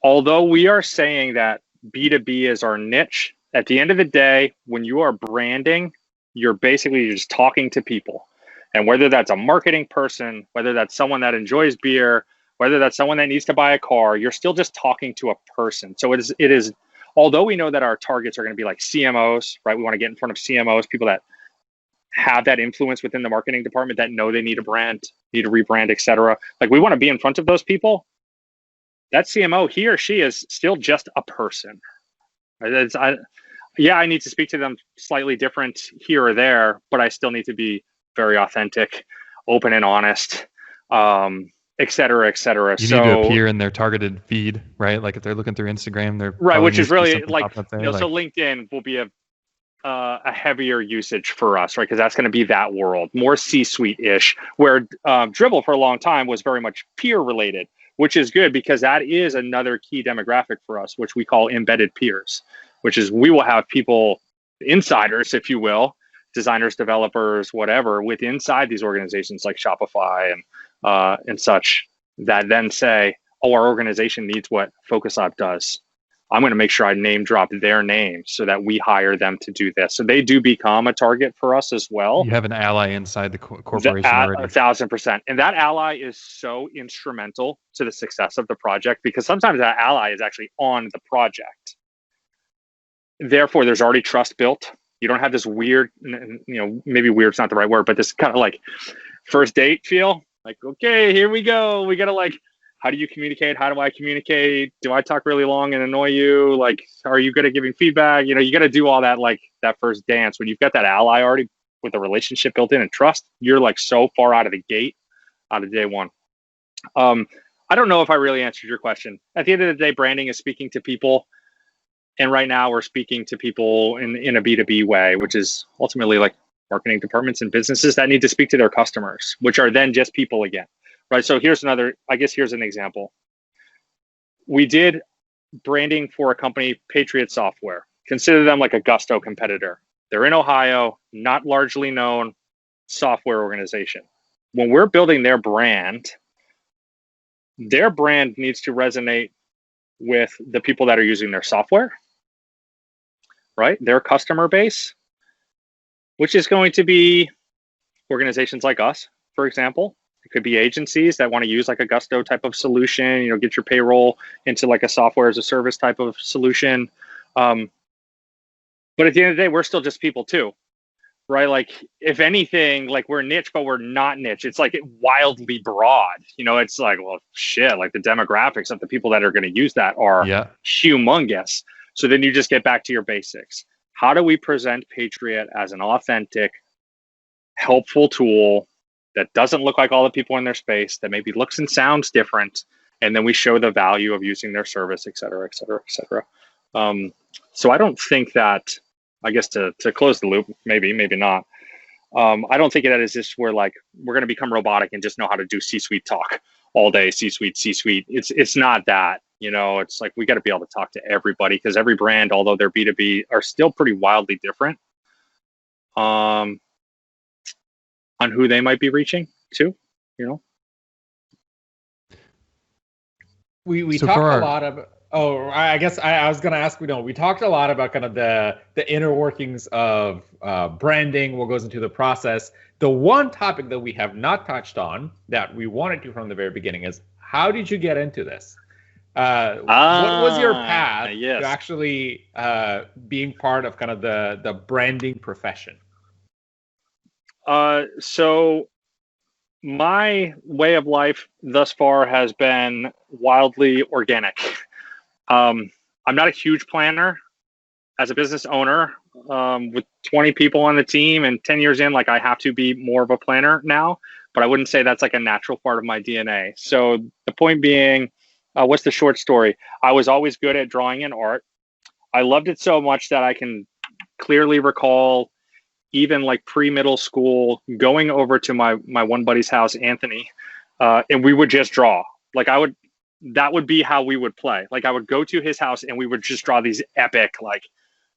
Although we are saying that B2B is our niche, at the end of the day, when you are branding, you're just talking to people. And whether that's a marketing person, whether that's someone that enjoys beer, whether that's someone that needs to buy a car, you're still just talking to a person. So it is, although we know that our targets are going to be like CMOs, right? We want to get in front of CMOs, people that have that influence within the marketing department that know they need a brand, need to rebrand, et cetera. Like we want to be in front of those people. That CMO, he or she is still just a person. I need to speak to them slightly different here or there, but I still need to be very authentic, open and honest, et cetera, et cetera. You need to appear in their targeted feed, right? Like if they're looking through Instagram, they're right, which is really like, so LinkedIn will be a heavier usage for us, right? Because that's going to be that world, more C-suite-ish, where Dribbble for a long time was very much peer related, which is good because that is another key demographic for us, which we call embedded peers, which is we will have people, insiders, if you will, designers, developers, whatever, with inside these organizations like Shopify and such, that then say, oh, our organization needs what Focus Lab does. I'm going to make sure I name drop their name so that we hire them to do this. So they do become a target for us as well. You have an ally inside the corporation already. 1,000%. And that ally is so instrumental to the success of the project because sometimes that ally is actually on the project. Therefore, there's already trust built. You don't have this weird, maybe weird's not the right word, but this kind of like first date feel. Like, okay, here we go. We got to like, how do you communicate? How do I communicate? Do I talk really long and annoy you? Like, are you good at giving feedback? You got to do all that, like that first dance. When you've got that ally already with a relationship built in and trust, you're like so far out of the gate, out of day one. I don't know if I really answered your question. At the end of the day, branding is speaking to people. And right now we're speaking to people in a B2B way, which is ultimately like marketing departments and businesses that need to speak to their customers, which are then just people again. Right. So here's an example. We did branding for a company, Patriot Software. Consider them like a Gusto competitor. They're in Ohio, not largely known software organization. When we're building their brand needs to resonate with the people that are using their software, right? Their customer base, which is going to be organizations like us, for example. It could be agencies that want to use like a Gusto type of solution, get your payroll into like a software as a service type of solution. But at the end of the day, we're still just people too, right? Like if anything, like we're niche, but we're not niche. It's like wildly broad. It's like, well, shit, like the demographics of the people that are going to use that are humongous. So then you just get back to your basics. How do we present Patriot as an authentic, helpful tool that doesn't look like all the people in their space, that maybe looks and sounds different, and then we show the value of using their service, et cetera, et cetera, et cetera. So I don't think that, I guess to close the loop, maybe not. I don't think that is just where like we're going to become robotic and just know how to do C-suite talk all day, C-suite. It's not that, it's like we got to be able to talk to everybody, because every brand, although they're B2B, are still pretty wildly different on who they might be reaching to, We talked a lot of. Oh, I guess I was going to ask, we talked a lot about kind of the inner workings of branding, what goes into the process. The one topic that we have not touched on that we wanted to from the very beginning is, how did you get into this? What was your path to actually being part of kind of the branding profession? So my way of life thus far has been wildly organic. I'm not a huge planner as a business owner, with 20 people on the team and 10 years in, like I have to be more of a planner now, but I wouldn't say that's like a natural part of my DNA. So the point being, what's the short story? I was always good at drawing and art. I loved it so much that I can clearly recall even like pre-middle school going over to my one buddy's house, Anthony, and we would just draw. Like that would be how we would play. Like I would go to his house and we would just draw these epic, like,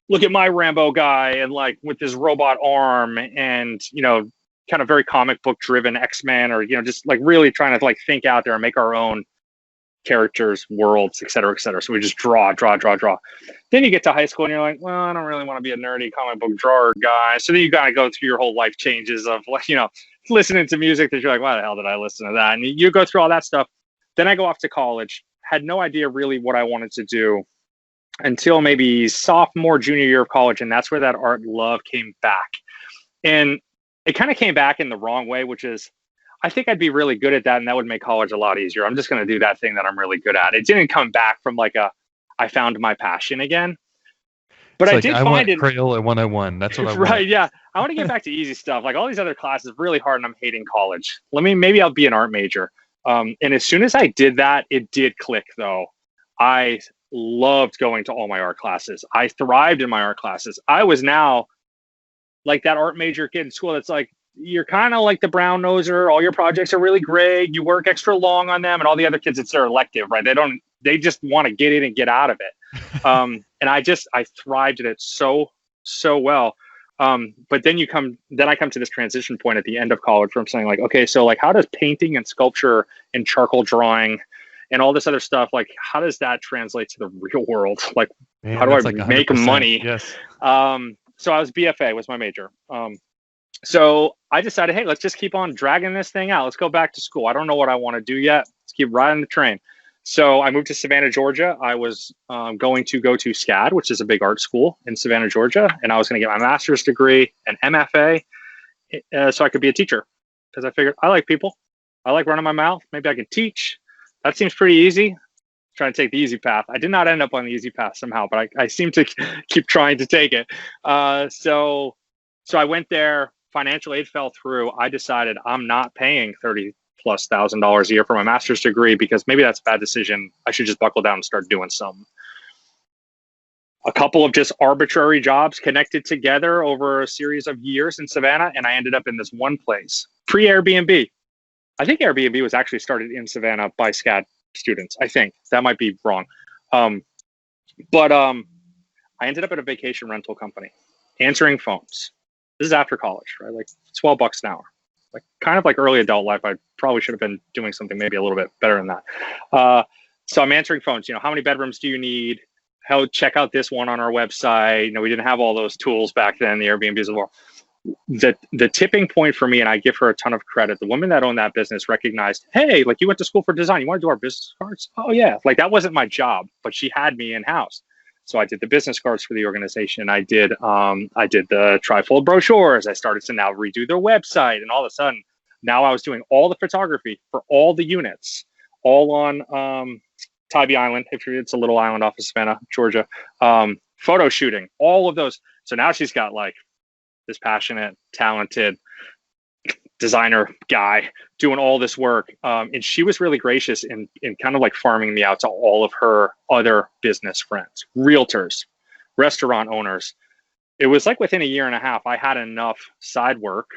look at my Rambo guy, and like with this robot arm, and kind of very comic book driven X-Men, or just like really trying to like think out there and make our own characters, worlds, et cetera, et cetera. So we just draw. Then you get to high school and you're like, well, I don't really want to be a nerdy comic book drawer guy. So then you got to go through your whole life changes of like, listening to music that you're like, why the hell did I listen to that? And you go through all that stuff. Then I go off to college, had no idea really what I wanted to do until maybe sophomore, junior year of college. And that's where that art love came back. And it kind of came back in the wrong way, which is, I think I'd be really good at that, and that would make college a lot easier. I'm just going to do that thing that I'm really good at. It didn't come back from like I found my passion again. But I did find it. Crayola at 101. That's what I want. Right, yeah. I want to get back to easy stuff. Like all these other classes, really hard, and I'm hating college. Maybe I'll be an art major. And as soon as I did that, it did click though. I loved going to all my art classes. I thrived in my art classes. I was now like that art major kid in school that's like, you're kind of like the brown noser. All your projects are really great. You work extra long on them, and all the other kids, it's their elective, right? They just want to get in and get out of it. And I thrived at it so well. But then I come to this transition point at the end of college where I'm saying like, okay, so like, how does painting and sculpture and charcoal drawing and all this other stuff, like, how does that translate to the real world? Like, man, how do I like make money? Yes. So I was BFA was my major. So I decided, hey, let's just keep on dragging this thing out. Let's go back to school. I don't know what I want to do yet. Let's keep riding the train. So I moved to Savannah, Georgia. I was going to go to SCAD, which is a big art school in Savannah, Georgia. And I was going to get my master's degree, an MFA, so I could be a teacher. Because I figured I like people. I like running my mouth. Maybe I can teach. That seems pretty easy. Trying to take the easy path. I did not end up on the easy path somehow, but I seem to keep trying to take it. So I went there. Financial aid fell through. I decided I'm not paying $30,000+ a year for my master's degree, because maybe that's a bad decision. I should just buckle down and start doing something. A couple of just arbitrary jobs connected together over a series of years in Savannah, and I ended up in this one place, pre-Airbnb. I think Airbnb was actually started in Savannah by SCAD students. I think that might be wrong. But I ended up at a vacation rental company, answering phones. This is after college, right? Like $12 an hour, like kind of like early adult life. I probably should have been doing something maybe a little bit better than that. So I'm answering phones. How many bedrooms do you need? Check out this one on our website. We didn't have all those tools back then. The Airbnbs as well. The tipping point for me, and I give her a ton of credit, the woman that owned that business recognized, hey, like, you went to school for design. You want to do our business cards? Oh yeah. Like, that wasn't my job, but she had me in house. So I did the business cards for the organization. I did the trifold brochures. I started to now redo their website, and all of a sudden, now I was doing all the photography for all the units, all on Tybee Island. It's a little island off of Savannah, Georgia. Photo shooting, all of those. So now she's got like this passionate, talented designer guy doing all this work. And she was really gracious in kind of like farming me out to all of her other business friends, realtors, restaurant owners. It was like within a year and a half, I had enough side work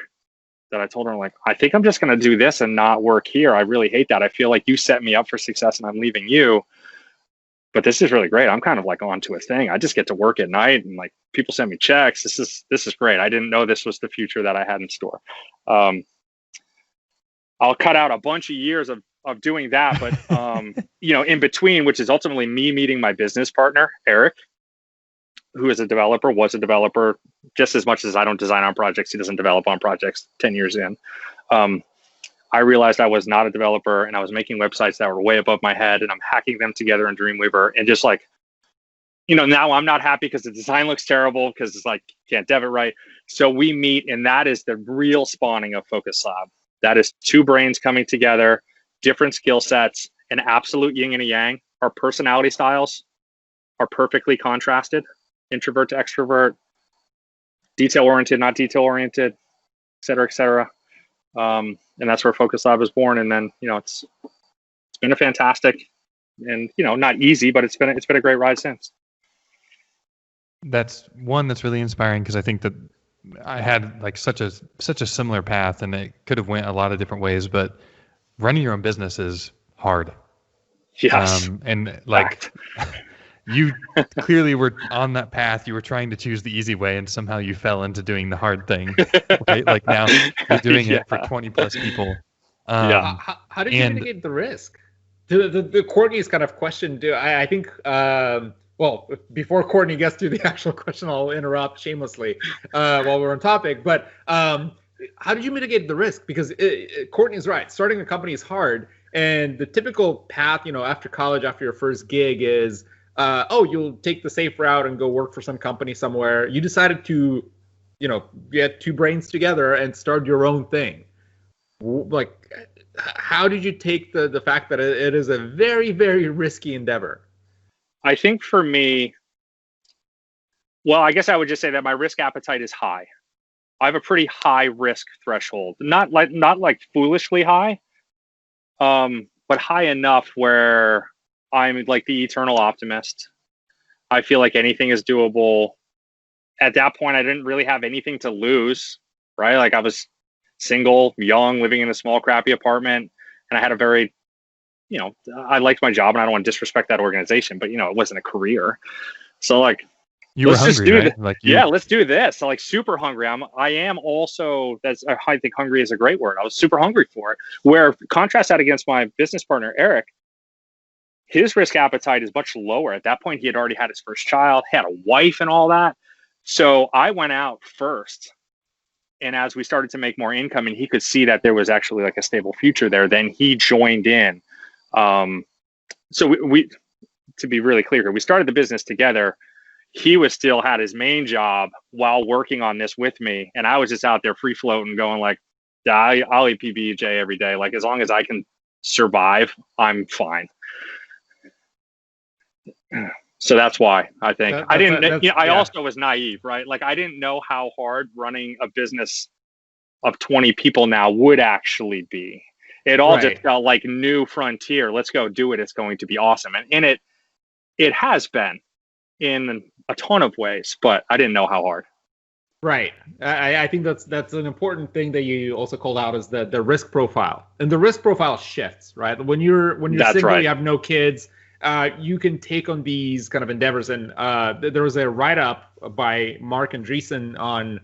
that I told her, like, I think I'm just going to do this and not work here. I really hate that. I feel like you set me up for success and I'm leaving you. But this is really great. I'm kind of like onto a thing. I just get to work at night and like people send me checks. This is great. I didn't know this was the future that I had in store. I'll cut out a bunch of years of doing that, but in between, which is ultimately me meeting my business partner, Eric, who was a developer just as much as I don't design on projects. He doesn't develop on projects 10 years in. I realized I was not a developer and I was making websites that were way above my head and I'm hacking them together in Dreamweaver and just like, now I'm not happy because the design looks terrible because it's like, can't dev it right. So we meet, and that is the real spawning of Focus Lab. That is two brains coming together, different skill sets, an absolute yin and a yang. Our personality styles are perfectly contrasted, introvert to extrovert, detail-oriented, not detail-oriented, et cetera, et cetera. And that's where Focus Lab was born. And then, it's been a fantastic and, not easy, but it's been a great ride since. That's really inspiring, because I think that I had like such a similar path, and it could have went a lot of different ways, but running your own business is hard. Yes. And like you clearly were on that path. You were trying to choose the easy way, and somehow you fell into doing the hard thing, right? Like now you're doing it for 20 plus people. How did you mitigate the risk? The Courtney's kind of question, I think, well, before Courtney gets to the actual question, I'll interrupt shamelessly while we're on topic. But how did you mitigate the risk? Because Courtney's right. Starting a company is hard. And the typical path, after college, after your first gig is, you'll take the safe route and go work for some company somewhere. You decided to, get two brains together and start your own thing. Like, how did you take the fact that it is a very, very risky endeavor? I think for me, well, I guess I would just say that my risk appetite is high. I have a pretty high risk threshold, not like foolishly high, but high enough where I'm like the eternal optimist. I feel like anything is doable. At that point, I didn't really have anything to lose, right? Like I was single, young, living in a small, crappy apartment, and I had a very I liked my job, and I don't want to disrespect that organization, but it wasn't a career. So like, let's just do this. Like let's do this. So like super hungry. I am also, I think hungry is a great word. I was super hungry for it. Where contrast that against my business partner, Eric, his risk appetite is much lower. At that point, he had already had his first child, had a wife and all that. So I went out first. And as we started to make more income and he could see that there was actually like a stable future there, then he joined in. So we to be really clear here, we started the business together. He was still had his main job while working on this with me. And I was just out there free floating going like, I'll eat PB&J every day. Like, as long as I can survive, I'm fine. So that's why I think I also was naive, right? Like I didn't know how hard running a business of 20 people now would actually be. It all just felt like new frontier. Let's go do it. It's going to be awesome. And it has been in a ton of ways, but I didn't know how hard. Right. I think that's an important thing that you also called out, is the risk profile. And the risk profile shifts, right? When you're single, you have no kids, you can take on these kind of endeavors. And there was a write-up by Mark Andreessen on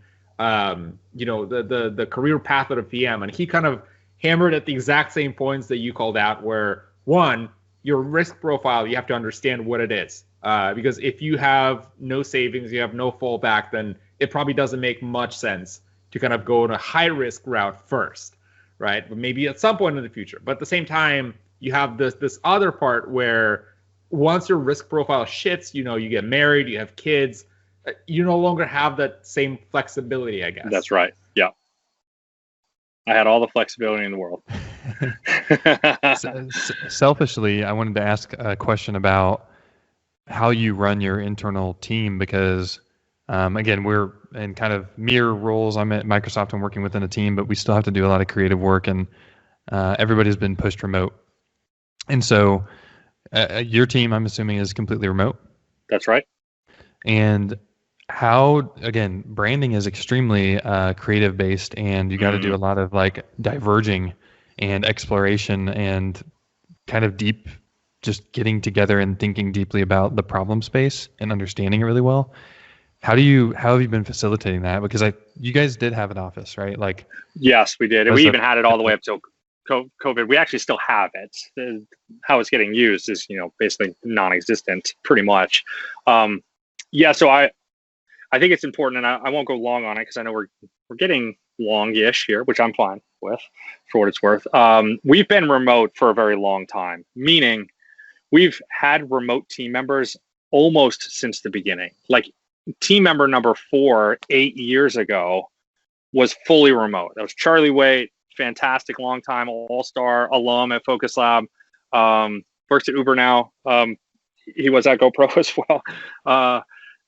the career path of a PM, and he kind of hammered at the exact same points that you called out, where one, your risk profile, you have to understand what it is. Because if you have no savings, you have no fallback, then it probably doesn't make much sense to kind of go on a high risk route first, right? But maybe at some point in the future. But at the same time, you have this other part where once your risk profile shifts, you get married, you have kids, you no longer have that same flexibility, I guess. That's right. Yeah. I had all the flexibility in the world. Selfishly, I wanted to ask a question about how you run your internal team, because again, we're in kind of mirror roles. I'm at Microsoft and working within a team, but we still have to do a lot of creative work, and everybody's been pushed remote. And so your team, I'm assuming, is completely remote. That's right. And how, again, branding is extremely creative based, and you got to do a lot of like diverging and exploration and kind of deep, just getting together and thinking deeply about the problem space and understanding it really well. How have you been facilitating that? Because you guys did have an office, right? Like, yes, we did. And we even had it all the way up till COVID. We actually still have it. How it's getting used is, basically non-existent pretty much. Yeah. So I think it's important, and I won't go long on it because I know we're getting long-ish here, which I'm fine with for what it's worth. We've been remote for a very long time, meaning we've had remote team members almost since the beginning. Like team member number 4, 8 years ago, was fully remote. That was Charlie Waite, fantastic long-time all-star alum at Focus Lab. Works at Uber now. He was at GoPro as well.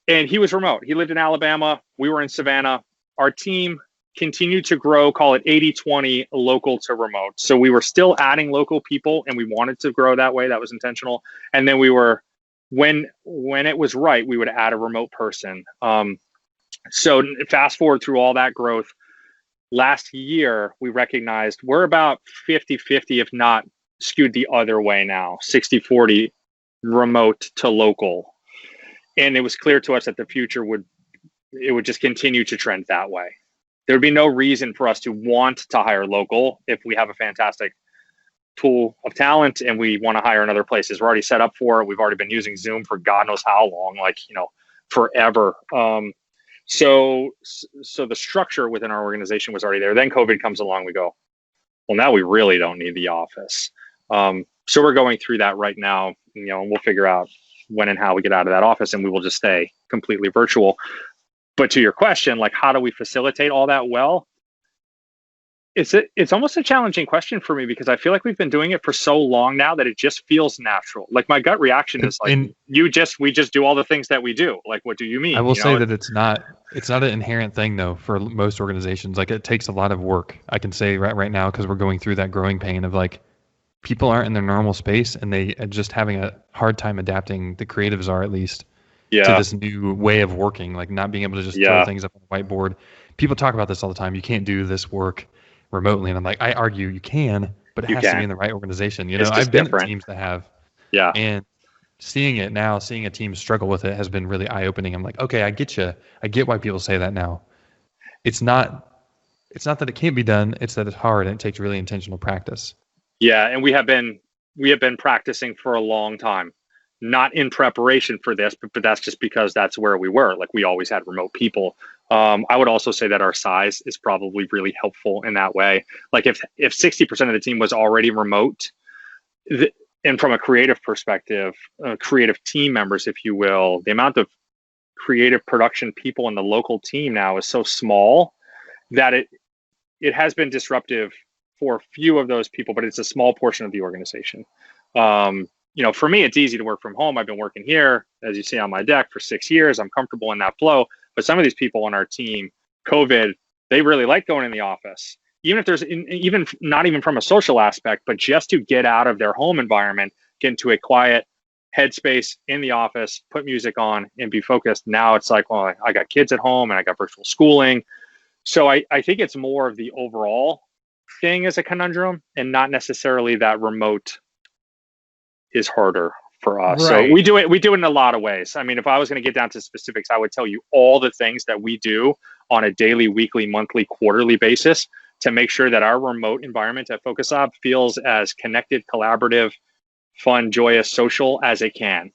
And he was remote. He lived in Alabama. We were in Savannah. Our team continued to grow, call it 80-20 local to remote. So we were still adding local people, and we wanted to grow that way. That was intentional. And then we were, when it was right, we would add a remote person. So fast forward through all that growth. Last year, we recognized we're about 50-50, if not skewed the other way now, 60-40 remote to local. And it was clear to us that the future would just continue to trend that way. There would be no reason for us to want to hire local if we have a fantastic pool of talent and we want to hire in other places. We're already set up for it. We've already been using Zoom for God knows how long, forever. So the structure within our organization was already there. Then COVID comes along. We go, well, now we really don't need the office. So we're going through that right now, and we'll figure out when and how we get out of that office, and we will just stay completely virtual. But to your question, like, how do we facilitate all that well? It's almost a challenging question for me, because I feel like we've been doing it for so long now that it just feels natural. Like my gut reaction is like, we just do all the things that we do. Like, what do you mean? I will say that it's not an inherent thing though for most organizations. Like, it takes a lot of work. I can say right now, because we're going through that growing pain of like, people aren't in their normal space, and they are just having a hard time adapting. The creatives are, at least, to this new way of working, like not being able to just throw things up on a whiteboard. People talk about this all the time. You can't do this work remotely. And I'm like, I argue you can, but it has to be in the right organization. I've been in teams that have, and seeing a team struggle with it has been really eye-opening. I'm like, okay, I get you. I get why people say that now. It's not that it can't be done. It's that it's hard, and it takes really intentional practice. Yeah, and we have been practicing for a long time, not in preparation for this, but that's just because that's where we were. Like, we always had remote people. I would also say that our size is probably really helpful in that way. Like, if 60% of the team was already remote, and from a creative perspective, creative team members, if you will, the amount of creative production people in the local team now is so small that it has been disruptive for a few of those people, but it's a small portion of the organization. For me, it's easy to work from home. I've been working here, as you see on my deck, for 6 years. I'm comfortable in that flow. But some of these people on our team, COVID, they really like going in the office, even if there's even not even from a social aspect, but just to get out of their home environment, get into a quiet headspace in the office, put music on, and be focused. Now it's like, well, I got kids at home and I got virtual schooling. So I think it's more of the overall thing as a conundrum, and not necessarily that remote is harder for us. Right. So we do it in a lot of ways. I mean, if I was going to get down to specifics, I would tell you all the things that we do on a daily, weekly, monthly, quarterly basis to make sure that our remote environment at Focus Lab feels as connected, collaborative, fun, joyous, social as it can.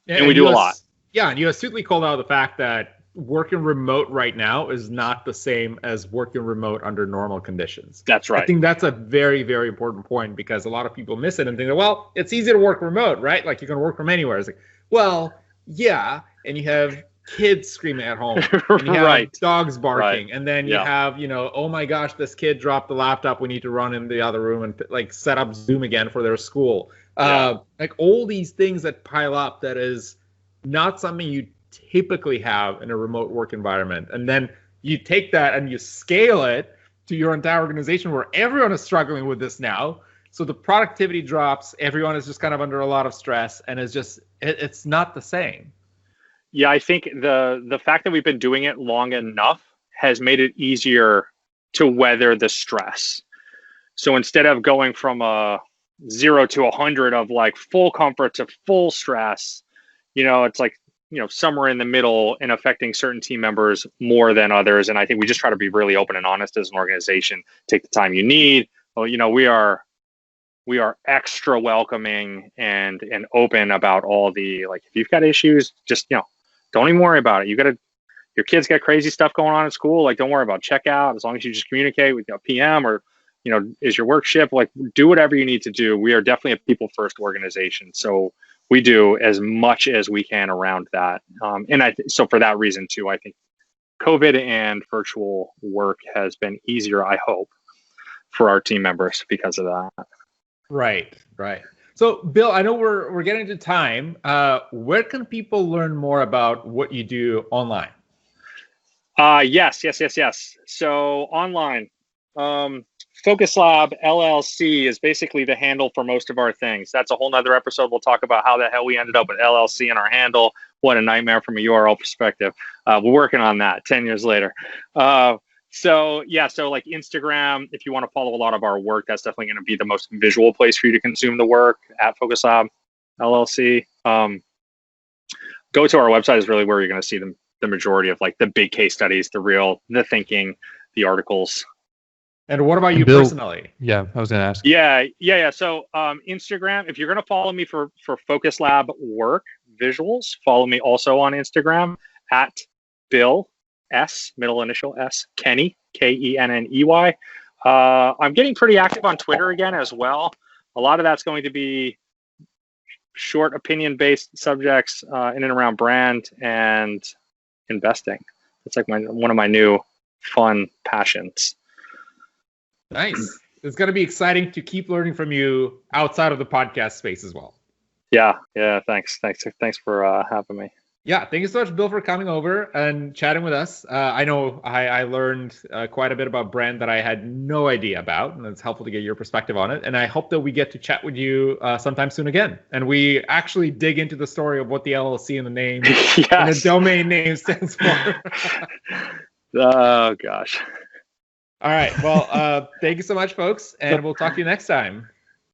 And we do a lot. Yeah, and you astutely called out the fact that working remote right now is not the same as working remote under normal conditions. That's right. I think that's a very, very important point, because a lot of people miss it and think, well, it's easy to work remote, right? Like you can work from anywhere. It's like, well, yeah, and you have kids screaming at home, and you have Right. dogs barking, Right. and then you have, oh my gosh, this kid dropped the laptop. We need to run in the other room and like set up Zoom again for their school. Like all these things that pile up, that is not something you typically have in a remote work environment. And then you take that and you scale it to your entire organization, where everyone is struggling with this now. So the productivity drops, everyone is just kind of under a lot of stress, and it's not the same. Yeah, I think the fact that we've been doing it long enough has made it easier to weather the stress. So instead of going from a 0 to 100 of like full comfort to full stress, it's like, somewhere in the middle and affecting certain team members more than others. And I think we just try to be really open and honest as an organization. Take the time you need. Well, we are extra welcoming and open about all the, like, if you've got issues, just, don't even worry about it. Your kids got crazy stuff going on at school. Like, don't worry about it. Check out, as long as you just communicate with PM or, is your work shift, like, do whatever you need to do. We are definitely a people first organization. So we do as much as we can around that. So for that reason too, I think COVID and virtual work has been easier, I hope, for our team members because of that. Right. So Bill, I know we're getting to time. Where can people learn more about what you do online? Yes. So online, Focus Lab LLC is basically the handle for most of our things. That's a whole nother episode. We'll talk about how the hell we ended up with LLC in our handle. What a nightmare from a URL perspective. We're working on that 10 years later. So like Instagram, if you want to follow a lot of our work, that's definitely going to be the most visual place for you to consume the work, at Focus Lab LLC. Go to our website is really where you're going to see the majority of like the big case studies, the thinking, the articles. And what about you Bill, personally? Yeah, I was going to ask. Yeah. So Instagram, if you're going to follow me for Focus Lab work visuals, follow me also on Instagram at Bill S, middle initial S, Kenney, Kenney. I'm getting pretty active on Twitter again as well. A lot of that's going to be short opinion-based subjects in and around brand and investing. It's like one of my new fun passions. Nice. It's going to be exciting to keep learning from you outside of the podcast space as well. Yeah. Thanks for having me. Yeah, thank you so much, Bill, for coming over and chatting with us. I know I learned quite a bit about brand that I had no idea about, and it's helpful to get your perspective on it. And I hope that we get to chat with you sometime soon again. And we actually dig into the story of what the LLC and the name and the domain name stands for. Oh, gosh. All right. Well, thank you so much, folks, and we'll talk to you next time.